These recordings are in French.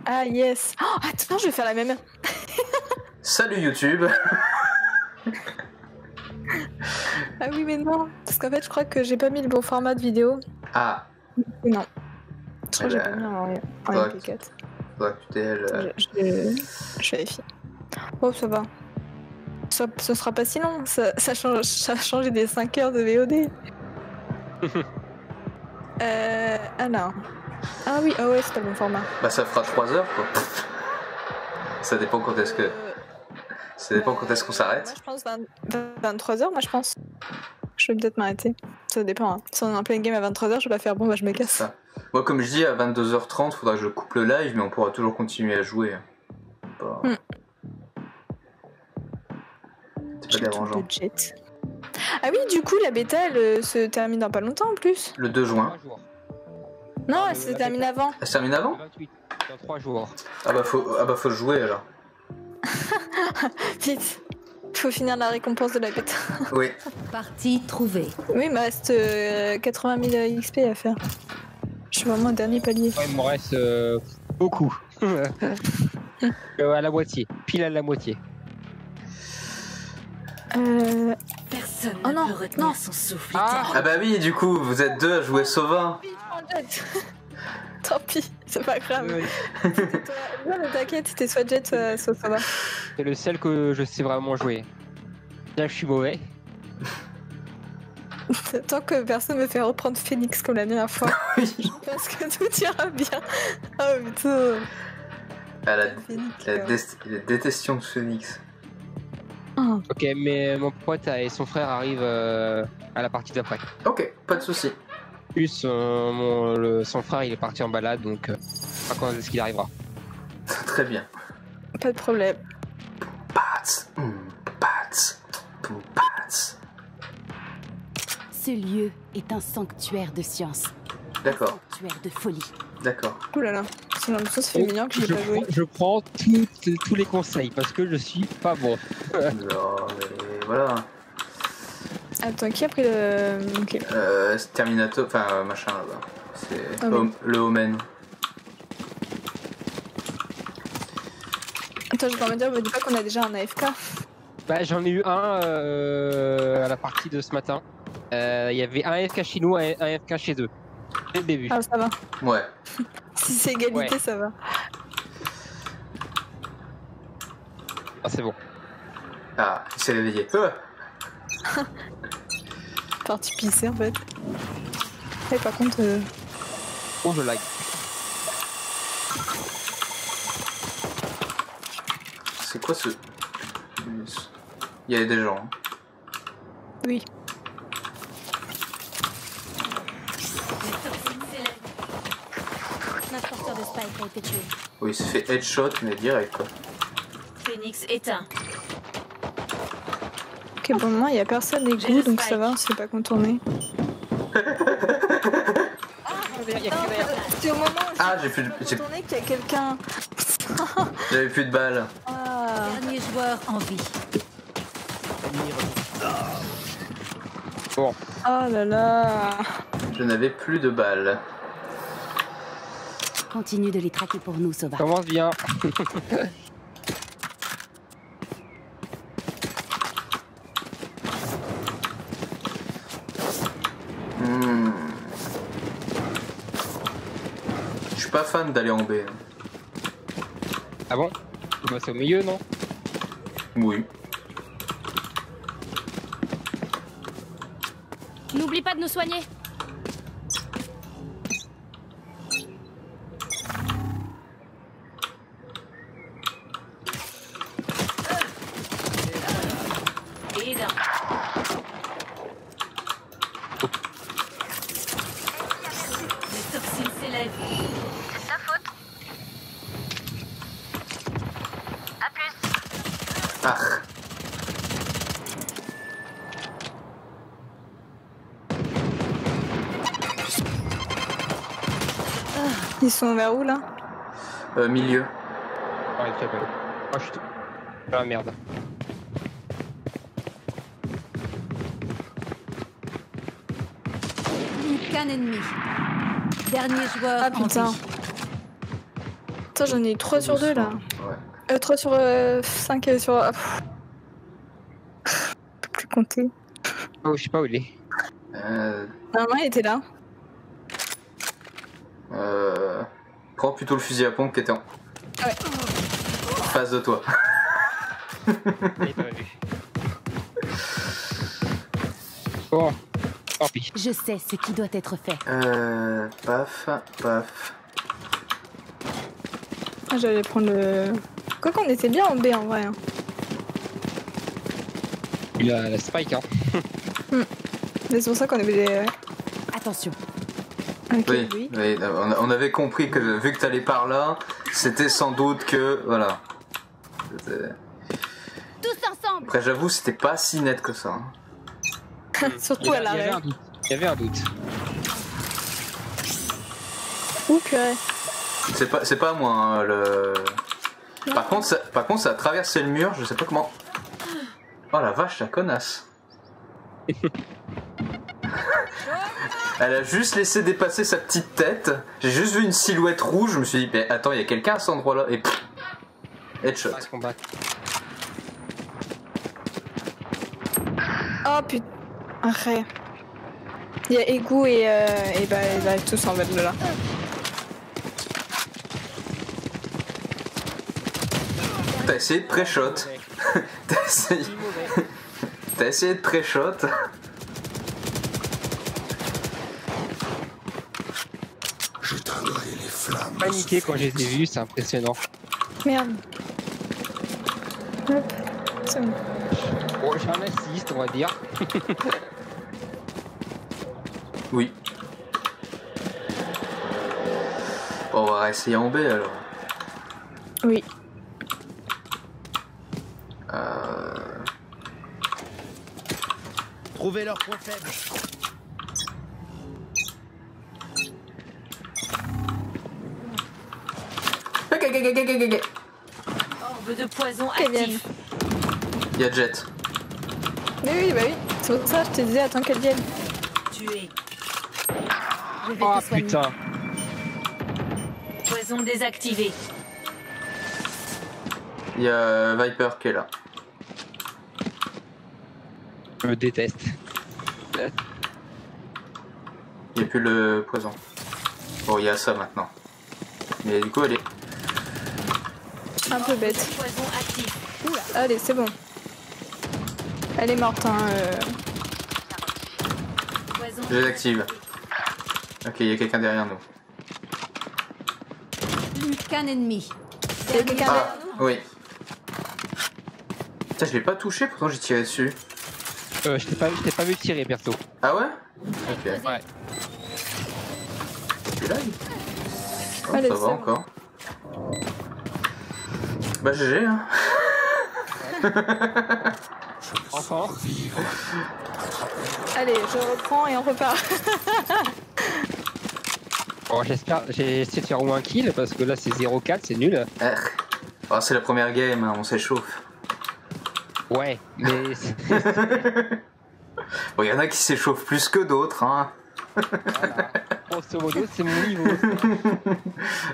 Ah yes. Oh, attends, je vais faire la même. Salut YouTube. Ah oui, mais non. Parce qu'en fait, je crois que j'ai pas mis le bon format de vidéo. Ah. Non. Je crois que j'ai ben, pas mis en MP4. Faudra que tu t'aies Je vérifie. Oh, ça va. Ce sera pas si long. Ça a changé des 5 heures de VOD. Alors. Ah oui, ah ouais, c'est pas le bon format. Bah ça fera 3 heures quoi. Ça dépend quand est-ce que... Ça dépend quand est-ce qu'on s'arrête. Moi je pense 23h, moi je pense. Je vais peut-être m'arrêter. Ça dépend. Hein. Si on est en plein game à 23h, je vais pas faire bon, bah je me casse. Ça. Moi comme je dis, à 22h30, faudra que je coupe le live, mais on pourra toujours continuer à jouer. Pas... C'est pas dérangeant. Ah oui, du coup, la bêta, elle se termine dans pas longtemps en plus. Le 2 juin. Non, elle se termine avant. Elle se termine avant ? 28, dans 3 jours. Ah bah faut jouer alors. Vite. Faut finir la récompense de la bêta. Oui. Partie trouvée. Oui, il me reste 80 000 XP à faire. Je suis vraiment au dernier palier. Ouais, il me reste beaucoup. À la moitié. Pile à la moitié. Personne oh non, ne peut retenir son souffle. Ah bah oui, du coup, vous êtes deux à jouer Sova. Tant pis, c'est pas grave. Oui. Non, mais t'inquiète, c'était soit Jet, soit Sova. C'est le seul que je sais vraiment jouer. Bien que je suis mauvais. Tant que personne me fait reprendre Phoenix comme la dernière fois. Oui. Je pense que tout ira bien. Oh putain. Ah, la détestation de Phoenix. Oh. Ok, mais mon pote et son frère arrivent à la partie d'après. Ok, pas de soucis. Plus son frère il est parti en balade, donc pas quand est-ce qu'il arrivera. Très bien. Pas de problème. Pats, pats, pats. Ce lieu est un sanctuaire de science. D'accord. Un sanctuaire de folie. D'accord. Ouh là là, c'est l'impression que ça fait millions que j'ai pas joué. Je prends tous les conseils parce que je suis pas bon. Non, mais voilà. Attends, qui a pris le... Ok. C'est Terminator, enfin machin là-bas. C'est oui. le Omen. Attends, je vais me dire, me dis pas qu'on a déjà un AFK. Bah, j'en ai eu un à la partie de ce matin. Il y avait un AFK chez nous et un AFK chez eux. Dès le début. Ah, ça va. Ouais. Si c'est égalité, Ouais. ça va. Ah, c'est bon. Ah, il s'est réveillé. Parti pisser en fait. Et par contre... Oh, je lag. C'est quoi ce... Il y avait des gens. Hein. Oui. Notre porteur de Spike a été tué. Oui, il s'est fait headshot, mais direct quoi. Phoenix éteint. Ok, bon, moi, il y a personne des goûts, donc ça va, on se fait pas contourner. C'est au moment où Ah, j'ai plus de... contourné qu'il y a quelqu'un. J'avais plus de balles. Ah. Dernier joueur en vie. Bon. Oh là là. Je n'avais plus de balles. Continue de les traquer pour nous, Sova. Commence bien. Je suis pas fan d'aller en B. Ah bon? Bah, c'est au milieu, non? Oui. N'oublie pas de nous soigner. Les toxines s'élèvent. C'est ta faute. A plus. Ah. Ils sont vers où là? Milieu. Ah, il s'appelle. Ah, je suis... Ah, merde. Qu'un ennemi. Dernier joueur Ah en putain. vie. Attends, j'en ai eu 3 sur 2 là. Ouais. 3 sur 5 sur. Je peux plus compter. Oh, je sais pas où il est. Normalement, il était là. Prends plutôt le fusil à pompe qui était en Ouais. face de toi. Il est pas vu. Bon, tant pis. Je sais ce qui doit être fait. Paf, paf. Ah, j'allais prendre le. Quoi qu'on était bien en B en vrai. Hein. Il a la spike, hein. Mais c'est pour ça qu'on avait. Attention. Ok, Oui, oui. oui, on avait compris que vu que t'allais par là, c'était sans doute que. Voilà. Tous ensemble. Après, j'avoue, c'était pas si net que ça. Hein. Surtout à Il y avait l'arrêt. un doute. Il y avait un doute. Ouh, purée. C'est pas moi, hein, le. Par contre, ça a traversé le mur, je sais pas comment. Oh la vache, la connasse. Elle a juste laissé dépasser sa petite tête. J'ai juste vu une silhouette rouge. Je me suis dit, mais attends, il y a quelqu'un à cet endroit-là. Et pff, headshot. Pas de combat. Oh putain. Arrête. Il y a Egu et bah, ils arrivent tous en fait de là. T'as essayé de pré-shot. T'as essayé de pré-shot. Paniqué quand je les ai vus, c'est impressionnant. Merde. Hop. C'est bon. Bon, j'ai un assist, on va dire. Oui. On va essayer en B alors. Oui. Trouvez leur point faible. Orbe de poison Qu'elle vienne. actif. Il y a Jet. Mais oui, bah oui. C'est pour ça que je te disais, attends qu'elle vienne. Tué. Je vais Oh te soigner. putain. Poison désactivé. Il y a Viper qui est là. Je me déteste. Il n'y a plus le poison. Bon, il y a ça maintenant. Mais du coup, elle est. Un peu bête. Poison actif. Allez, c'est bon. Elle est morte, hein. Poison Je l'active. Ok, il y a quelqu'un derrière nous. Plus qu'un ennemi. Il y a quelqu'un Ah, oui. Putain, je l'ai pas touché, pourtant j'ai tiré dessus. Je t'ai pas vu tirer, perso. Ah ouais? Ok. Ouais. Tu l'as? Oh, Allez, ça c'est va bon. encore. Bah GG hein. Enfant. Allez, je reprends et on repart. Bon, j'espère, j'ai essayé de faire au moins un kill parce que là c'est 0-4, c'est nul. Oh, c'est la première game, hein, on s'échauffe. Ouais, mais Bon, il y en a qui s'échauffent plus que d'autres, hein. voilà. Grosso modo, c'est mon niveau.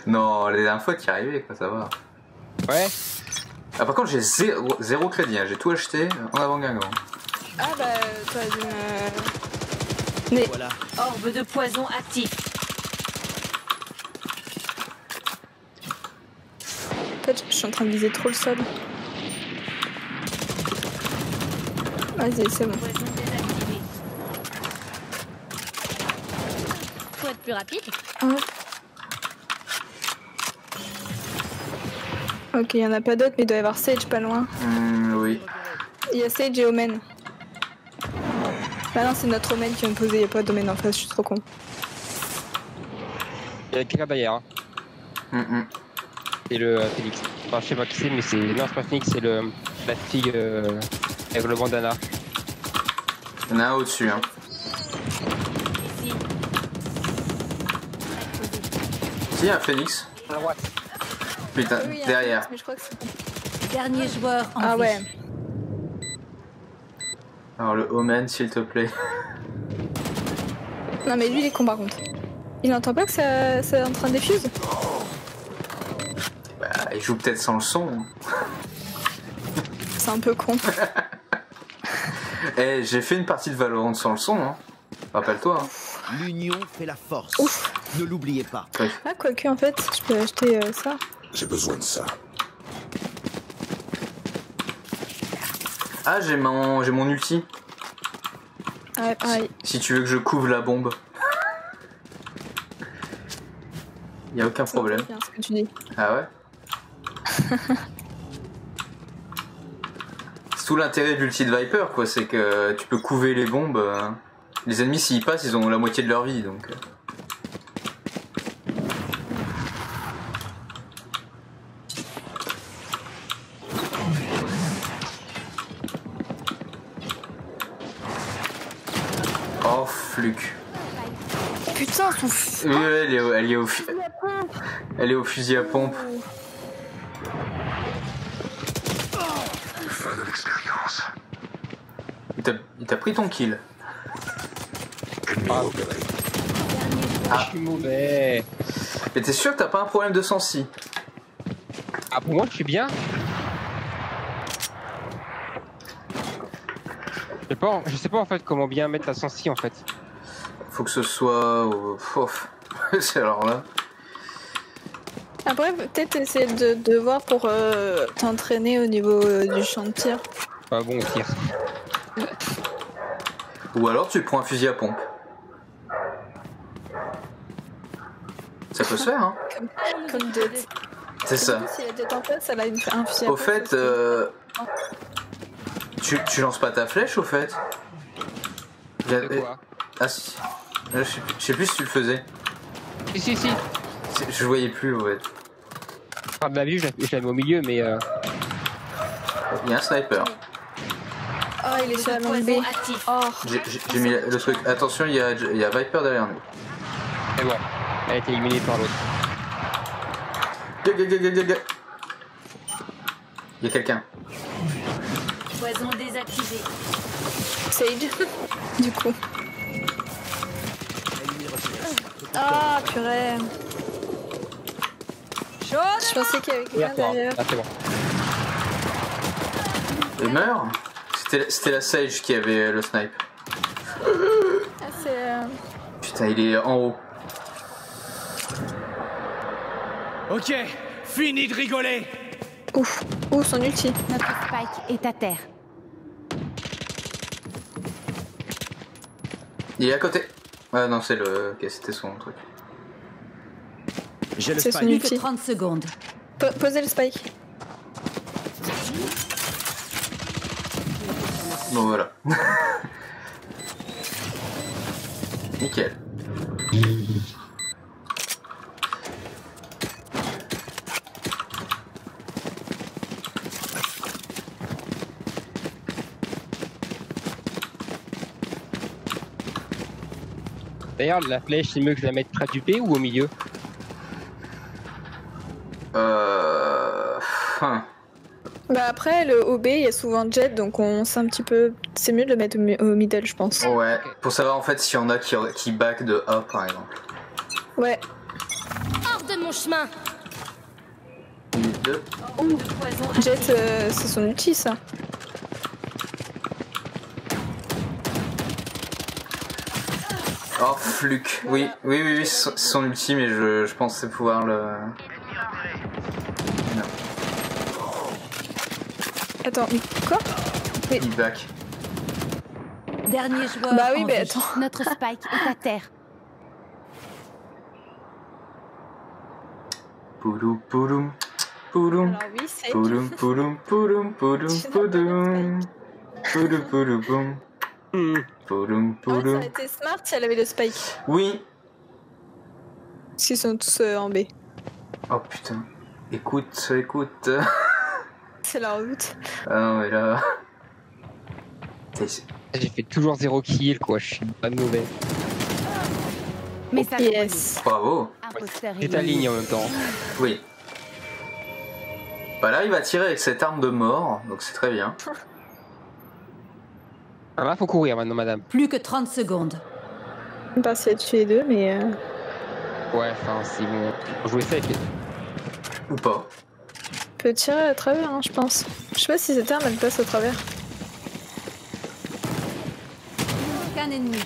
Non, les dernières fois tu y arrivais, quoi, ça va. Ouais. Ah, par contre, j'ai zéro crédit, hein. J'ai tout acheté en avant Guingamp. Ah bah, toi, Mais Voilà. Orbe de poison actif. en fait, je suis en train de viser trop le sol. Vas-y, c'est bon. Poison désactivé. Faut être plus rapide. Hop. Ok, il y en a pas d'autres, mais il doit y avoir Sage pas loin. Oui. Il y a Sage et Omen. Bah non, c'est notre Omen qui va me poser, il n'y a pas d'Omen en face, je suis trop con. Il y a quelqu'un derrière. Hein. C'est le Phoenix. Enfin, je sais pas qui c'est, mais c'est. Non, c'est pas Phoenix, c'est la fille avec le bandana. Il y en a un au-dessus, hein. Ici. Si, il y a un Phoenix. À droite. Putain, Oui, il y a un derrière. Phoenix, mais je crois que c'est... Dernier joueur en Ah vie. ouais. Alors, le Omen, s'il te plaît. Non mais lui il est con par contre. Il n'entend pas que ça c'est en train de défuse? il joue peut-être sans le son. C'est un peu con. Eh, j'ai fait une partie de Valorant sans le son, hein. Rappelle-toi. Hein. L'union fait la force. Ouf. Ne l'oubliez pas. Ouais. Ah, quoique, en fait, je peux acheter ça. J'ai besoin de ça. Ah, j'ai mon ulti. Ouais, pareil. Si tu veux que je couvre la bombe. Y a aucun problème. C'est bien ce que tu dis. Ah ouais. C'est tout l'intérêt de l'ulti de Viper, quoi. C'est que tu peux couver les bombes. Les ennemis, s'ils passent, ils ont la moitié de leur vie, donc. Oh, fluc. Putain, son fou. Oui, elle est au fusil à pompe. Fin de l'expérience. Il t'a pris ton kill. Ennemi repéré. Je suis mauvais. Mais t'es sûr que t'as pas un problème de sensi? Ah, pour moi, je suis bien. Je sais pas en fait comment bien mettre la sensi en fait. Faut que ce soit... C'est alors là. Après, peut-être essayer de voir pour t'entraîner au niveau du champ de tir. Pas bon au tir. Ou alors tu prends un fusil à pompe. Ça peut se faire, hein. Comme Jet. C'est ça. Si la Jet en face, elle a un fusil à Au pompe, fait, tu lances pas ta flèche, au fait? De quoi? Ah si. Je sais plus si tu le faisais. Si. Je voyais plus, en fait. Par de la vue, je la mets au milieu, mais Il y a un sniper. Oh, il est Feu sur la de langue B. poison actif. Oh, J'ai mis le truc. Attention, il y a Viper derrière nous. c'est bon. Elle a été éliminée par l'autre. Il y a quelqu'un. Poison désactivé. Sage. Du coup. Ah, purée. Je pensais qu'il y avait quelqu'un derrière. Ah, c'est bon. Il meurt. C'était la Sage qui avait le snipe. Ah, c'est... Putain, il est en haut. Ok, fini de rigoler. Ouf. Ouh, son ulti. Notre Spike est à terre. Il est à côté. Ah non, c'est le... Ok, c'était son truc. J'ai le C'est son spike. ulti. 30 secondes. Posez le spike. Bon, voilà. Nickel. D'ailleurs, la flèche, c'est mieux que je la mette près du B ou au milieu? Bah après, le OB, il y a souvent Jet, donc on sait un petit peu... C'est mieux de le mettre au middle, je pense. Ouais, pour savoir en fait s'il y en a qui back de A par exemple. Ouais. Hors de mon chemin. 2. De poison actif. Jet, c'est son ulti, ça. Oh, fluc. Oui, c'est son ulti, mais je pensais pouvoir le... Non, Attends, mais quoi? il back. Dernier joueur. Bah oui, en mais vie. attends. Notre Spike est à terre. Pouloum, pouloum, pouloum. Alors oui, Sage. Pouloum, pouloum, pouloum, pouloum, pouloum. Pouloum, pouloum, pouloum. Pouloum, Ah ouais, ça pouloum. aurait été smart si elle avait le spike. Oui. S'ils sont tous en B. Oh putain. Écoute. C'est la route. Ah non, mais là... J'ai fait toujours 0 kill, quoi. Je suis pas mauvais. Mais ça Yes. Bravo. Imposteur J'ai ta éliminé. ligne en même temps. Oui. Bah là, il va tirer avec cette arme de mort, donc c'est très bien. Alors là, faut courir maintenant, madame. Plus que 30 secondes. On va essayer de tuer les deux, mais... Ouais, enfin, c'est bon. Faut jouer safe. Ou pas. peut tirer à travers, hein, je pense. Je sais pas si cette arme elle passe au travers. Qu'un ennemi.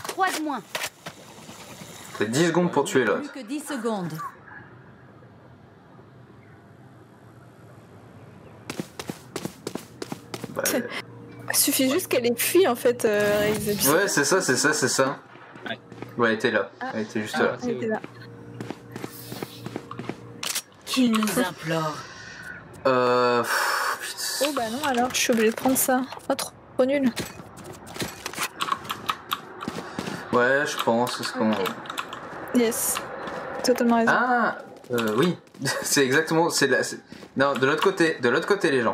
3 de moins. C'est 10 secondes pour tuer l'autre. Plus que 10 secondes. Bah, Il suffit juste qu'elle ait fui en fait. ouais, c'est ça. Ouais. Ouais, elle était là. Elle était juste là. Elle était là. Qu'il nous implore. Putain. Oh bah non alors, je suis obligée de prendre ça. Oh trop nul. Ouais, je pense. C'est ce qu'on... Yes. Totalement raison. Ah, oui. C'est exactement... Non, de l'autre côté. De l'autre côté, les gens.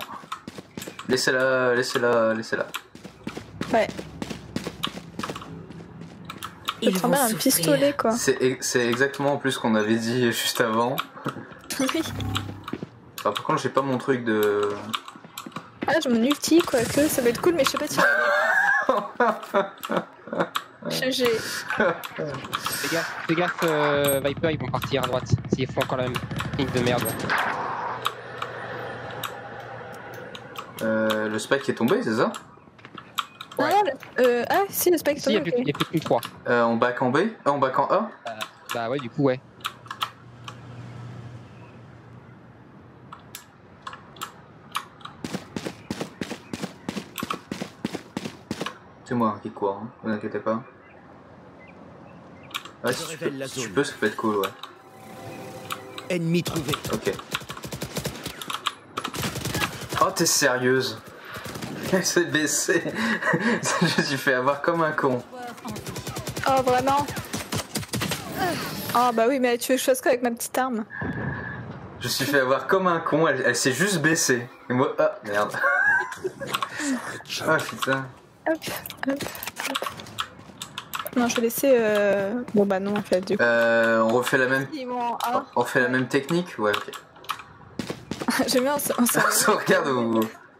Laissez-la. Ouais. Ils Je vont prends un souffrir. pistolet quoi. C'est exactement en plus ce qu'on avait dit juste avant. Oui. Enfin, par contre, j'ai pas mon truc de... Ah, je m'en ulti quoi que ça va être cool, mais je sais pas si. GG. Fais gaffe, Viper, ils vont partir à droite. S'ils font encore la même technique de merde. Le spike est tombé, c'est ça? Non, ah si, le spike Si, il est n'y a plus que 3. On back en B? On back en A? Bah ouais, du coup, ouais. C'est moi qui court, hein. Vous inquiétez pas. Ouais, si tu peux, ça peut être cool, ouais. Ennemi trouvé. Ok. Oh, t'es sérieuse? Elle s'est baissée. Je me suis fait avoir comme un con. Oh vraiment? Oh bah oui, mais tu veux que je fasse quoi avec ma petite arme? Je me suis fait avoir comme un con, elle s'est juste baissée. Et moi, ah merde. Ah putain. Hop, hop, hop. Non, je vais laisser. Bon bah non en fait du coup. On refait la même. Ils m'ont A. On refait la même technique? Ouais, ok. J'aime bien ça. Regarde,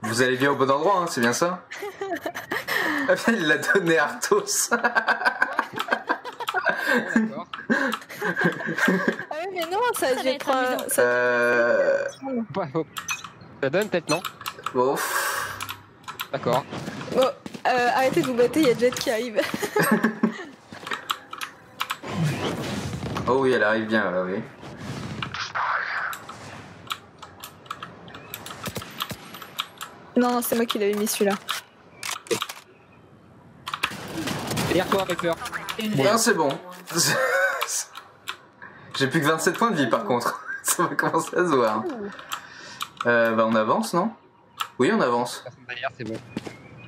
vous allez bien au bon endroit, hein, c'est bien ça? Ah bien, il l'a donné à Arthos. D'accord. Ah oui, mais non, ça va j'ai être pas. amusant. Ça donne peut-être, non? Bon. D'accord. Bon, arrêtez de vous battre, il y a Jet qui arrive. Oh oui, elle arrive bien là, oui. Non, c'est moi qui l'avais mis celui-là. Derrière toi, Viper. Non, c'est bon. J'ai plus que 27 points de vie par contre. Ça va commencer à se voir. Bah on avance, non? Oui, on avance. Personne derrière, c'est bon.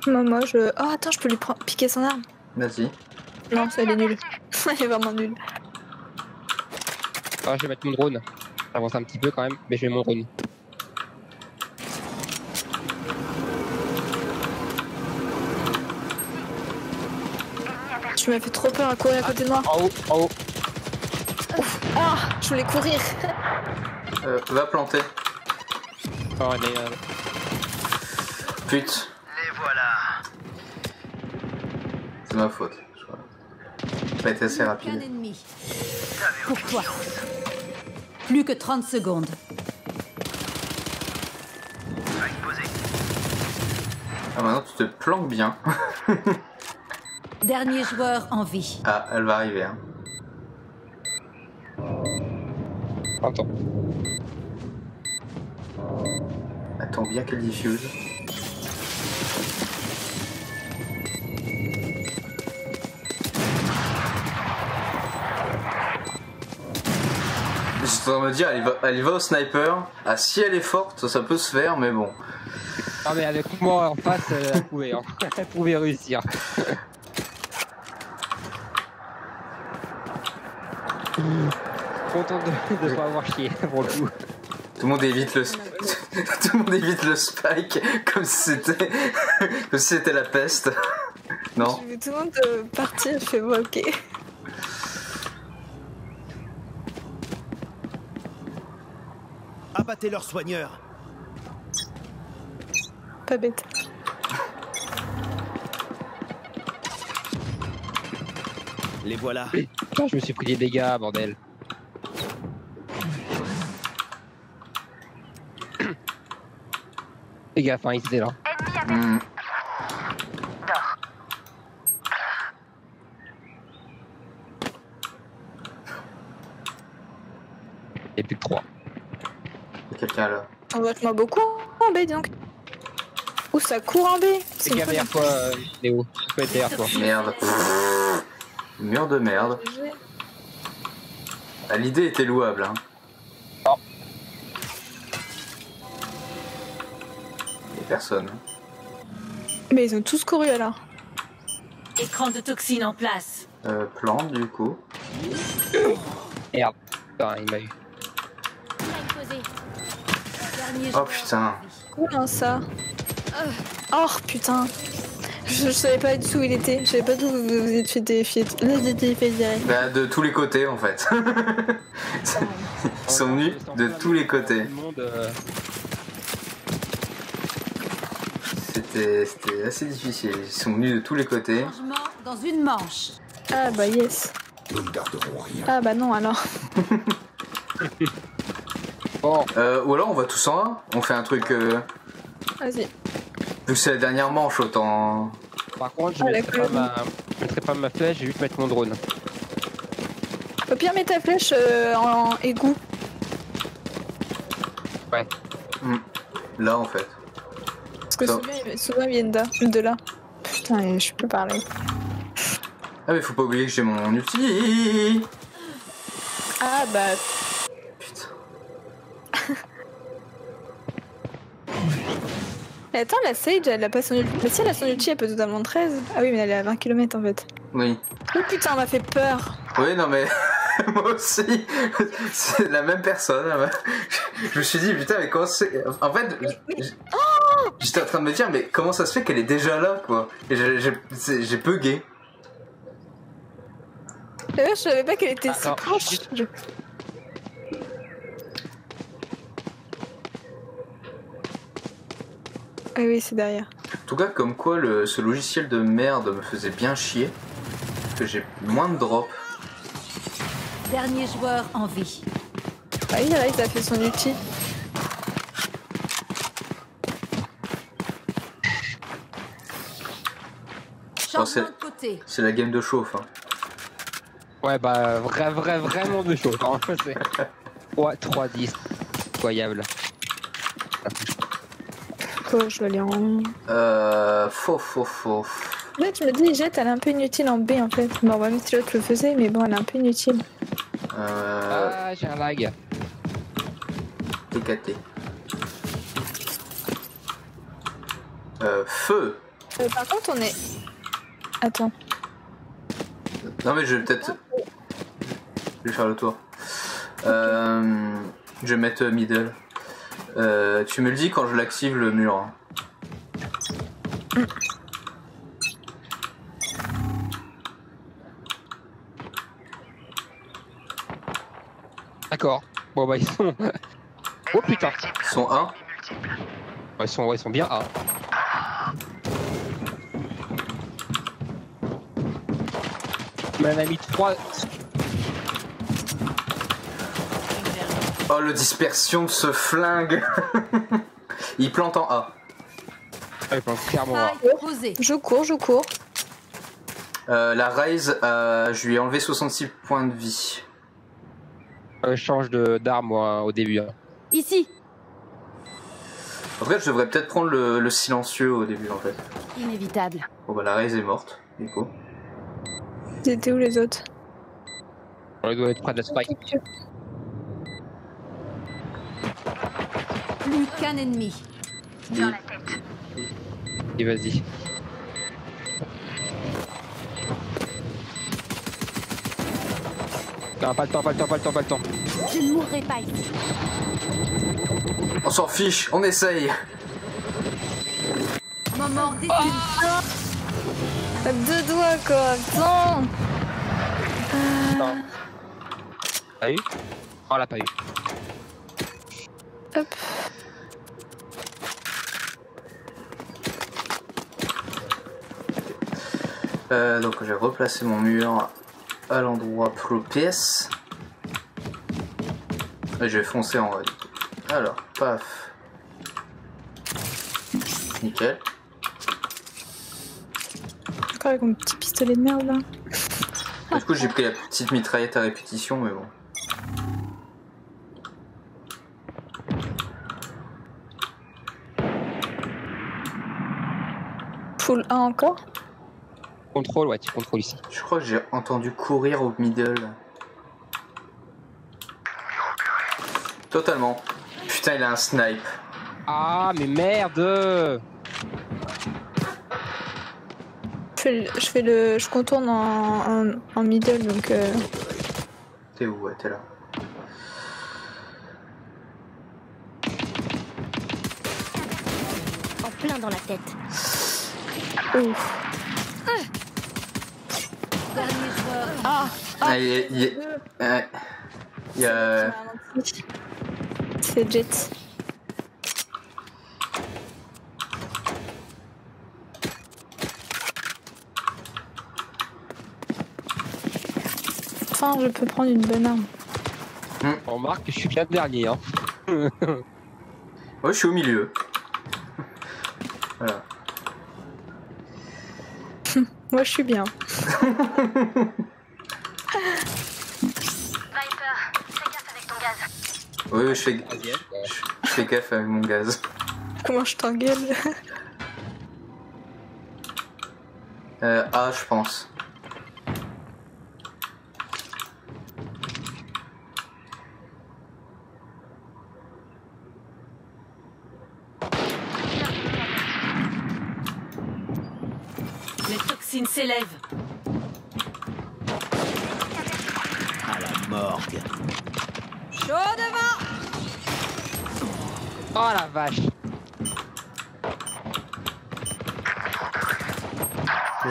Non, moi je. Oh, attends, je peux lui piquer son arme. Vas-y. Non, ça elle est nulle. Elle est vraiment nulle. Ah, je vais mettre mon drone. J'avance un petit peu quand même, mais je mets mon drone. Tu m'as fait trop peur à courir à côté de moi. En haut, en haut. Ah, je voulais courir. Va planter. Oh, mais, Pute. Les voilà. C'est ma faute. Je crois. J'ai pas été assez Qu'un rapide. ennemi. Pour toi. Plus que 30 secondes. Ah maintenant tu te planques bien. Dernier joueur en vie. Ah, elle va arriver. Hein. attends. Attends bien qu'elle diffuse. J'étais en train de me dire, elle y va au sniper. Ah, si elle est forte, ça peut se faire, mais bon. Ah, mais avec moi en face, elle pouvait, hein. Elle pouvait réussir. Content de ne pas avoir chié pour le coup. Tout le monde évite le, tout le monde évite le spike comme si c'était la peste. Non. Je veux tout le monde partir, je fais bon, ok. Abattez leurs soigneurs. Pas bête. Les voilà. Putain, je me suis pris des dégâts, bordel. Les gars, enfin, ils étaient là. Hmm. Et plus que 3. Il y a quelqu'un là. On vote moi beaucoup en B donc. Ouh, ça court en B. C'est Les gars, derrière toi, Léo. Tu peux être derrière toi. Merde. Mur de merde. Ah, l'idée était louable. Hein. Oh. Il y a personne. Mais ils ont tous couru alors. Écran de toxine en place. Plante du coup. Merde. Putain, il m'a eu. Oh putain. Comment ça? Oh putain. Je savais pas du tout où il était. Je savais pas d'où vous étiez fait direct. Bah de tous les côtés en fait. Ils sont venus de tous les côtés. C'était assez difficile. Ils sont venus de tous les côtés. Changement dans une manche. Ah bah yes. Nous ne garderons rien. Ah bah non alors. Bon, Ou alors on va tous en A. On fait un truc. Vas-y. Vu que c'est la dernière manche, autant. par contre, je Ah, mettrai d'accord. mettrai pas ma flèche, je vais juste mettre mon drone. Au pire, mets ta flèche en égout. Ouais. Là en fait. Parce que Ça. souvent ils viennent de là. Putain, je peux parler. Ah mais faut pas oublier que j'ai mon ulti. Ah bah. Putain. Attends, la Sage, elle a pas son ulti. Mais si elle a son ulti, elle peut totalement 13. Ah oui, mais elle est à 20 km en fait. Oui. Oh putain, on m'a fait peur. Oui non mais. Moi aussi. C'est la même personne. Je me suis dit putain mais comment c'est. En fait. J'étais en train de me dire mais comment ça se fait qu'elle est déjà là quoi. Et j'ai bugué. D'ailleurs, je savais pas qu'elle était si Attends. proche. Ah oui, c'est derrière. En tout cas comme quoi ce logiciel de merde me faisait bien chier. Que j'ai moins de drop. Dernier joueur en vie. Ah oui, là, il a fait son ulti. Changement de côté. C'est la game de chauffe. Hein. Ouais, bah, vraiment de chaud. Franchement, c'est 3-10. Incroyable. Quoi, je vais aller en. Faux. Là, tu me dis, Jett, elle est un peu inutile en B en fait. Bon, même si l'autre le faisait, mais bon, elle est un peu inutile. Ah, j'ai un lag. TKT. Feu. Par contre, on est. Attends. Non mais je vais peut-être. Je vais faire le tour. Je vais mettre middle. Tu me le dis quand je l'active le mur. Hein. D'accord. Bon, bah, ils sont. Oh putain. Ils sont 1. Ouais, ils sont bien A. On en a mis 3. Oh le dispersion de ce flingue. Il plante en A. Ah, ils sont clairement A. Taille posée. Je cours. La raise, je lui ai enlevé 66 points de vie. Je change d'arme moi au début. Hein. Ici. En fait, je devrais peut-être prendre le silencieux au début en fait. Inévitable. Bon bah la raise est morte, du coup. Ils étaient où les autres? On doit être près de la spike. Plus qu'un ennemi. Et vas-y. Non, pas le temps. Je ne mourrai pas ici. On s'en fiche, on essaye. Moment décisif. À deux doigts quoi, putain. Non. T'as eu? Oh, l'a pas eu. Hop. Donc j'ai replacé mon mur à l'endroit propice. Et je vais foncer en haut. Alors, paf. Nickel. Encore avec mon petit pistolet de merde là. Du coup, j'ai pris la petite mitraillette à répétition, mais bon. Full 1 encore. Contrôle, ouais, tu contrôles ici. Je crois que j'ai entendu courir au middle. Totalement. Putain, il a un snipe. Ah, mais merde! Je contourne en middle donc. T'es où? Ouais, t'es là. En plein dans la tête. Ouf. Dernier joueur. Ah, il y a... C'est Jet. Enfin, je peux prendre une bonne arme. On remarque que je suis bien dernier, hein. Ouais, je suis au milieu. Voilà. Moi, je suis bien. Viper, fais gaffe avec ton gaz. Oui, je fais gaffe avec mon gaz. Comment je t'engueule? A, je pense. Les toxines s'élèvent. À la morgue. Chaud devant. Oh la vache!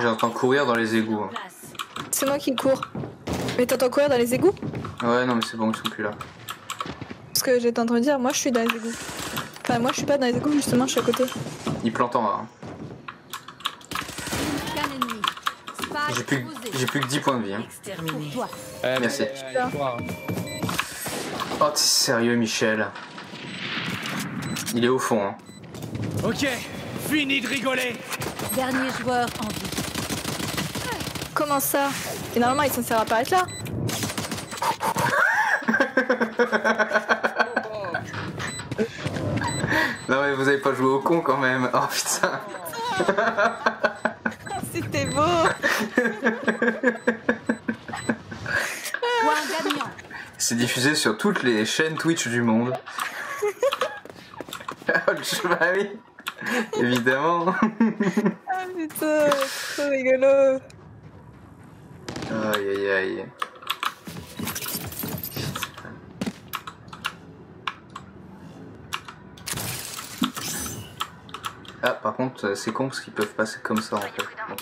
J'entends courir dans les égouts. Place. C'est moi qui cours. Mais t'entends courir dans les égouts? Ouais, non, mais c'est bon, ils sont plus là. Parce que j'étais en train de dire, moi je suis dans les égouts. Enfin, moi je suis pas dans les égouts, justement, je suis à côté. Ils plantent en A. Hein. Qu'un ennemi. Spike posé. J'ai plus que 10 points de vie. Hein. Exterminé. Ouais, Merci. toi, Oh, t'es sérieux, Michel? Il est au fond. Hein. Ok, fini de rigoler. Dernier joueur en vie. Comment ça? Et normalement, il est censé apparaître là. Non, mais vous avez pas joué au con quand même. Oh putain. C'était beau. Point gagnant. C'est diffusé sur toutes les chaînes Twitch du monde. Oh, bah oui. Évidemment. Ah putain, trop rigolo. Aïe aïe aïe. Ah, par contre, c'est con parce qu'ils peuvent passer comme ça en fait. Bon.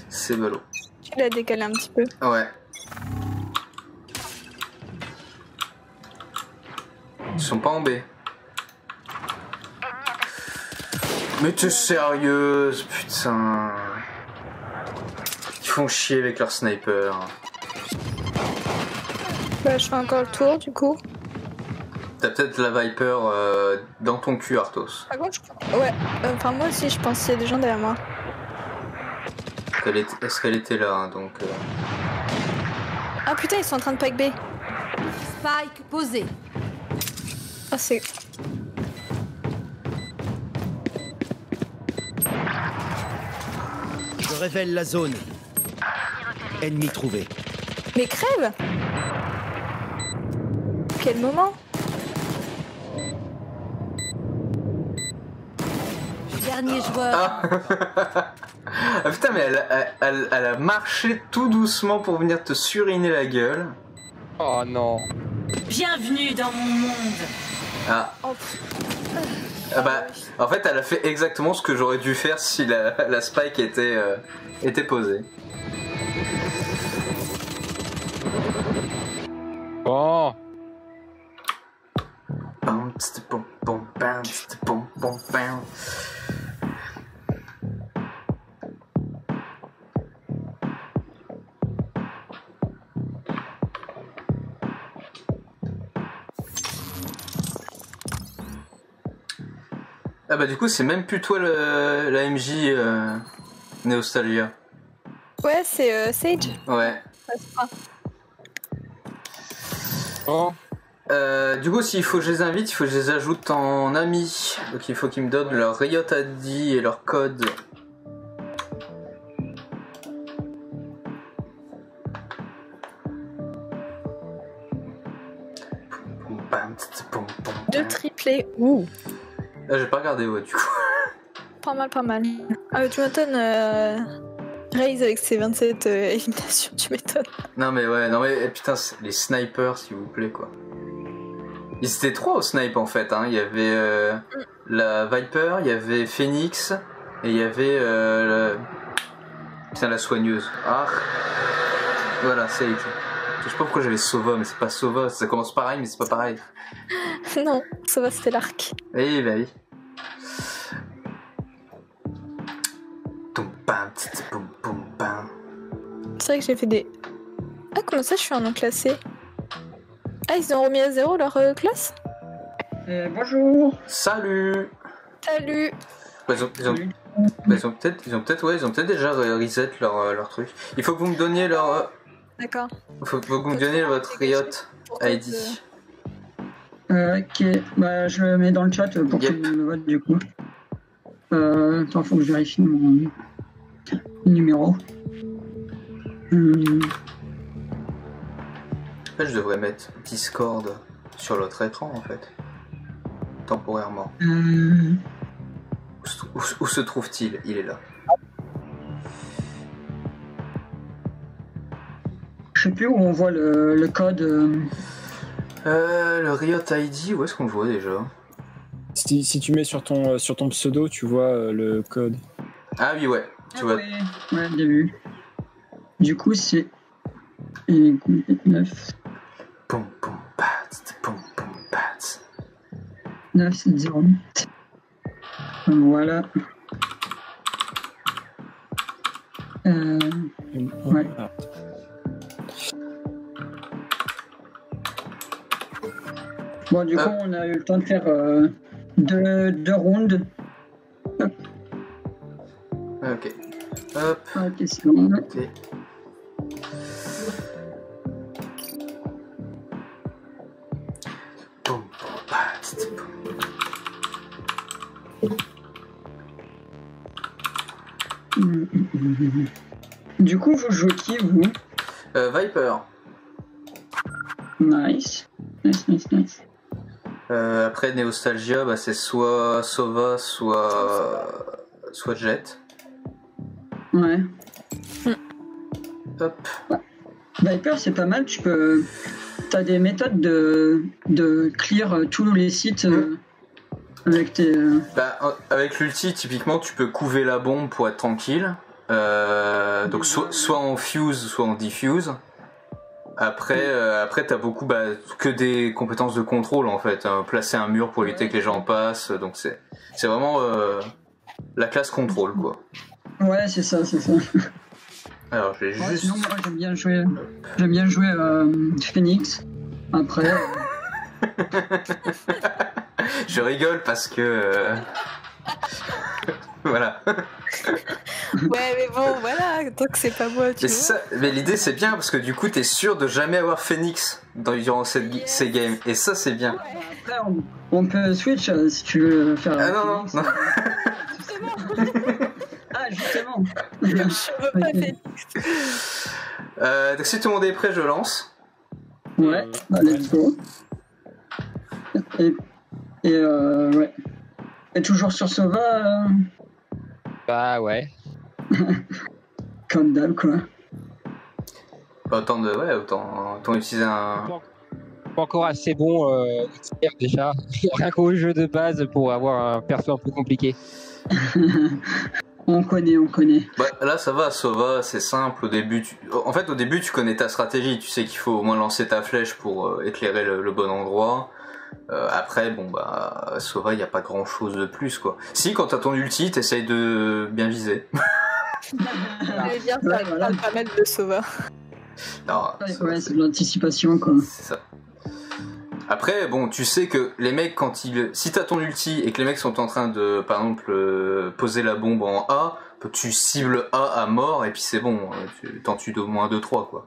C'est ballot. Tu l'as décalé un petit peu. Ouais. Ils sont pas en B. Mais t'es sérieuse, putain. Ils font chier avec leur sniper. Bah, je fais encore le tour du coup. T'as peut-être la Viper dans ton cul, Arthos. Par contre, ouais. Enfin, moi aussi, je pense qu'il y a des gens derrière moi. Est-ce qu'elle était là, hein, donc... Ah putain, ils sont en train de pack B. Spike posé. Ah, c'est. Je révèle la zone. Ennemi trouvé. Mais crève! Quel moment? Dernier joueur. Ah putain, mais elle a marché tout doucement pour venir te suriner la gueule. Oh non. Bienvenue dans mon monde. Ah. Oh, Ah bah, en fait, elle a fait exactement ce que j'aurais dû faire si la spike était posée. Oh. Bam, tst, bom, bom, bam, tst, bom, bom, bam. Ah bah du coup c'est même plus toi la MJ Neostalgia. Ouais, c'est Sage. Ouais. Ouais, c'est pas. Oh. Du coup s'il faut que je les invite, il faut que je les ajoute en amis. Donc il faut qu'ils me donnent leur Riot ID et leur code. Deux triplés. Ouh. Ah, j'ai pas regardé ouais du coup. Pas mal, pas mal. Ah, tu m'étonnes, Raze avec ses 27 éliminations, tu m'étonnes. Non mais putain les snipers s'il vous plaît quoi. Ils étaient trois au snipe en fait hein. Il y avait la Viper, il y avait Phoenix et il y avait putain la soigneuse. Ah voilà Sage. Je sais pas pourquoi j'avais Sova mais c'est pas Sova, ça commence pareil mais c'est pas pareil. Non, ça va, c'était l'arc. Oui bah oui. C'est vrai que j'ai fait des... Ah, comment ça je suis un nom classé? Ah, ils ont remis à zéro leur classe? Bonjour. Salut. Salut. Bah, ils ont peut-être déjà reset leur truc. Il faut que vous me donniez leur... D'accord. Il faut que vous me donniez votre Riot ID. Ok, bah je le mets dans le chat pour que tu le votes du coup. Attends, faut que je vérifie mon numéro. En fait, je devrais mettre Discord sur l'autre écran en fait. Temporairement. Où se trouve-t-il? Il est là. Je sais plus où on voit le code. Le Riot ID, où est-ce qu'on le voit déjà? Si tu mets sur ton pseudo, tu vois le code. Ah oui, ouais. Tu vois. Ouais, bien vu. Du coup, c'est 9. Poum poum pat, poum poum pat. 908. Voilà. Ouais. Ah. Bon, du coup, on a eu le temps de faire deux rounds. Hop. Ok. Hop. Ok, c'est bon. Ok. Poum poum pat, Du coup, vous jouez qui, vous? Viper. Nice. Nice. Après Neostalgia, bah, c'est soit Sova, soit Jet. Ouais. Hop. Viper, c'est pas mal. T'as des méthodes de clear tous les sites avec tes. Bah, avec l'ulti, typiquement, tu peux couver la bombe pour être tranquille. Donc soit en fuse, soit en diffuse. Après t'as beaucoup que des compétences de contrôle en fait. Placer un mur pour éviter que les gens passent. Donc c'est vraiment la classe contrôle quoi. Ouais, c'est ça. Alors je vais juste. Sinon, moi j'aime bien jouer Phoenix. Après. Je rigole parce que. Voilà. Ouais, mais bon, voilà, tant que c'est pas moi, tu vois. Mais l'idée c'est bien parce que du coup t'es sûr de jamais avoir Phoenix durant ces games. Et ça c'est bien. Après, on peut switch si tu veux faire. Ah non. Ah, justement. Je veux pas Phoenix. Donc si tout le monde est prêt, je lance. Ouais, let's go. Et ouais. Et toujours sur Sova Bah ouais. Comme d'hab quoi. Autant utiliser un. Pas encore assez bon déjà. Rien qu'au jeu de base pour avoir un perso un peu compliqué. On connaît. Bah, là ça va, Sova, c'est simple. Au début, tu connais ta stratégie. Tu sais qu'il faut au moins lancer ta flèche pour éclairer le bon endroit. Après, Sova, il n'y a pas grand chose de plus quoi. Si, quand t'as ton ulti, t'essayes de bien viser. Je vais dire, ça parle pas mal de Sova. Non, ouais, c'est de l'anticipation quoi. C'est ça. Après, bon, tu sais que les mecs, si t'as ton ulti et que les mecs sont en train de, par exemple, poser la bombe en A, tu cibles A à mort et puis c'est bon, tu t'en tues au moins 2-3 quoi.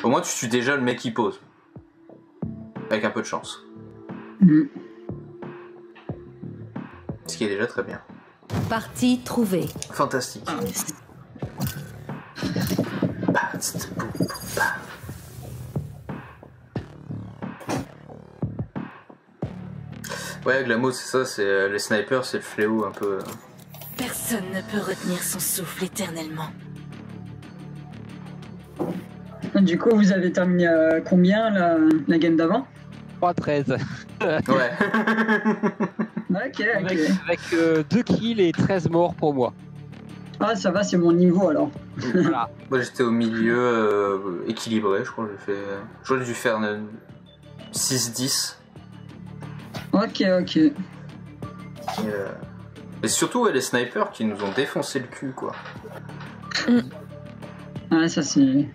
Au moins tu tues déjà le mec qui pose. Avec un peu de chance. Ce qui est déjà très bien. Partie trouvée. Fantastique. Ouais, Glamo, c'est ça, c'est les snipers, c'est le fléau un peu. Personne ne peut retenir son souffle éternellement. Du coup, vous avez terminé à combien la game d'avant? 3-13. Ouais. Ok. Avec 2 kills et 13 morts pour moi. Ah, ça va, c'est mon niveau alors. Voilà. Moi j'étais au milieu équilibré, je crois que j'aurais dû faire 6-10. Ok. Et surtout les snipers qui nous ont défoncé le cul quoi. Ah, ça c'est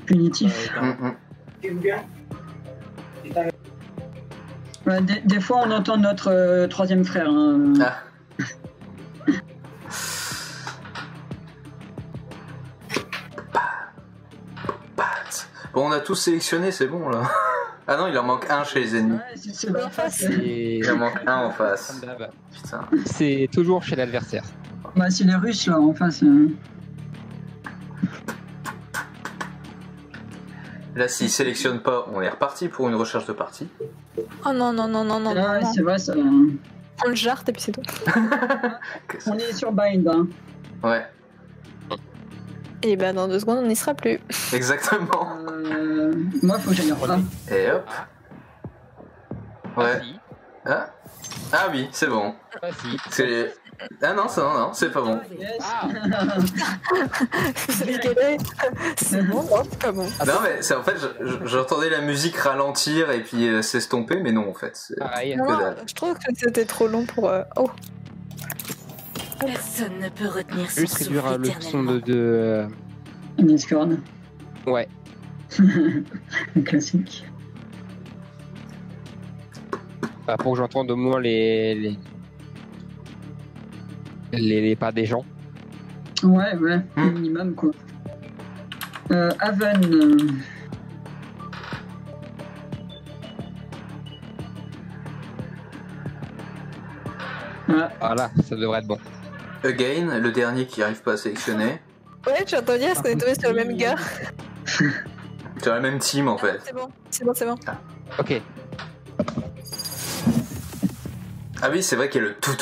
punitif. Ouais, des fois on entend notre troisième frère. Hein. Ah. Bon, on a tous sélectionné, c'est bon là. Ah non, il en manque un chez les ennemis. Ouais, c'est en face. Il en manque un en face. Putain. C'est toujours chez l'adversaire. Bah, c'est les Russes là en face. Là, s'il sélectionne pas, on est reparti pour une recherche de partie. Oh non. Ouais, c'est vrai ça. On le jarte et puis c'est tout. On est sur Bind. Hein. Ouais. Et bah dans 2 secondes on n'y sera plus. Exactement. Moi faut que j'aille en retard. Et hop. Ouais. Ah oui, c'est bon. Ah non, c'est pas bon. C'est bon, non, c'est pas bon. Non mais c'est en fait, j'entendais la musique ralentir et puis s'estomper, mais non en fait. Non, je trouve que c'était trop long pour. Oh. Personne ne peut retenir son Juste souffle réduire le son de. Discord. Ouais. Classique. Bah, pour que j'entende au moins les pas des gens. Ouais, minimum quoi. Haven. Voilà, ça devrait être bon. Again, le dernier qui arrive pas à sélectionner. Ouais, j'ai entendu dire qu'on est tombé sur le même gars. Sur la même team en fait. C'est bon. Ah. Ok. Ah oui, c'est vrai qu'il y a le tout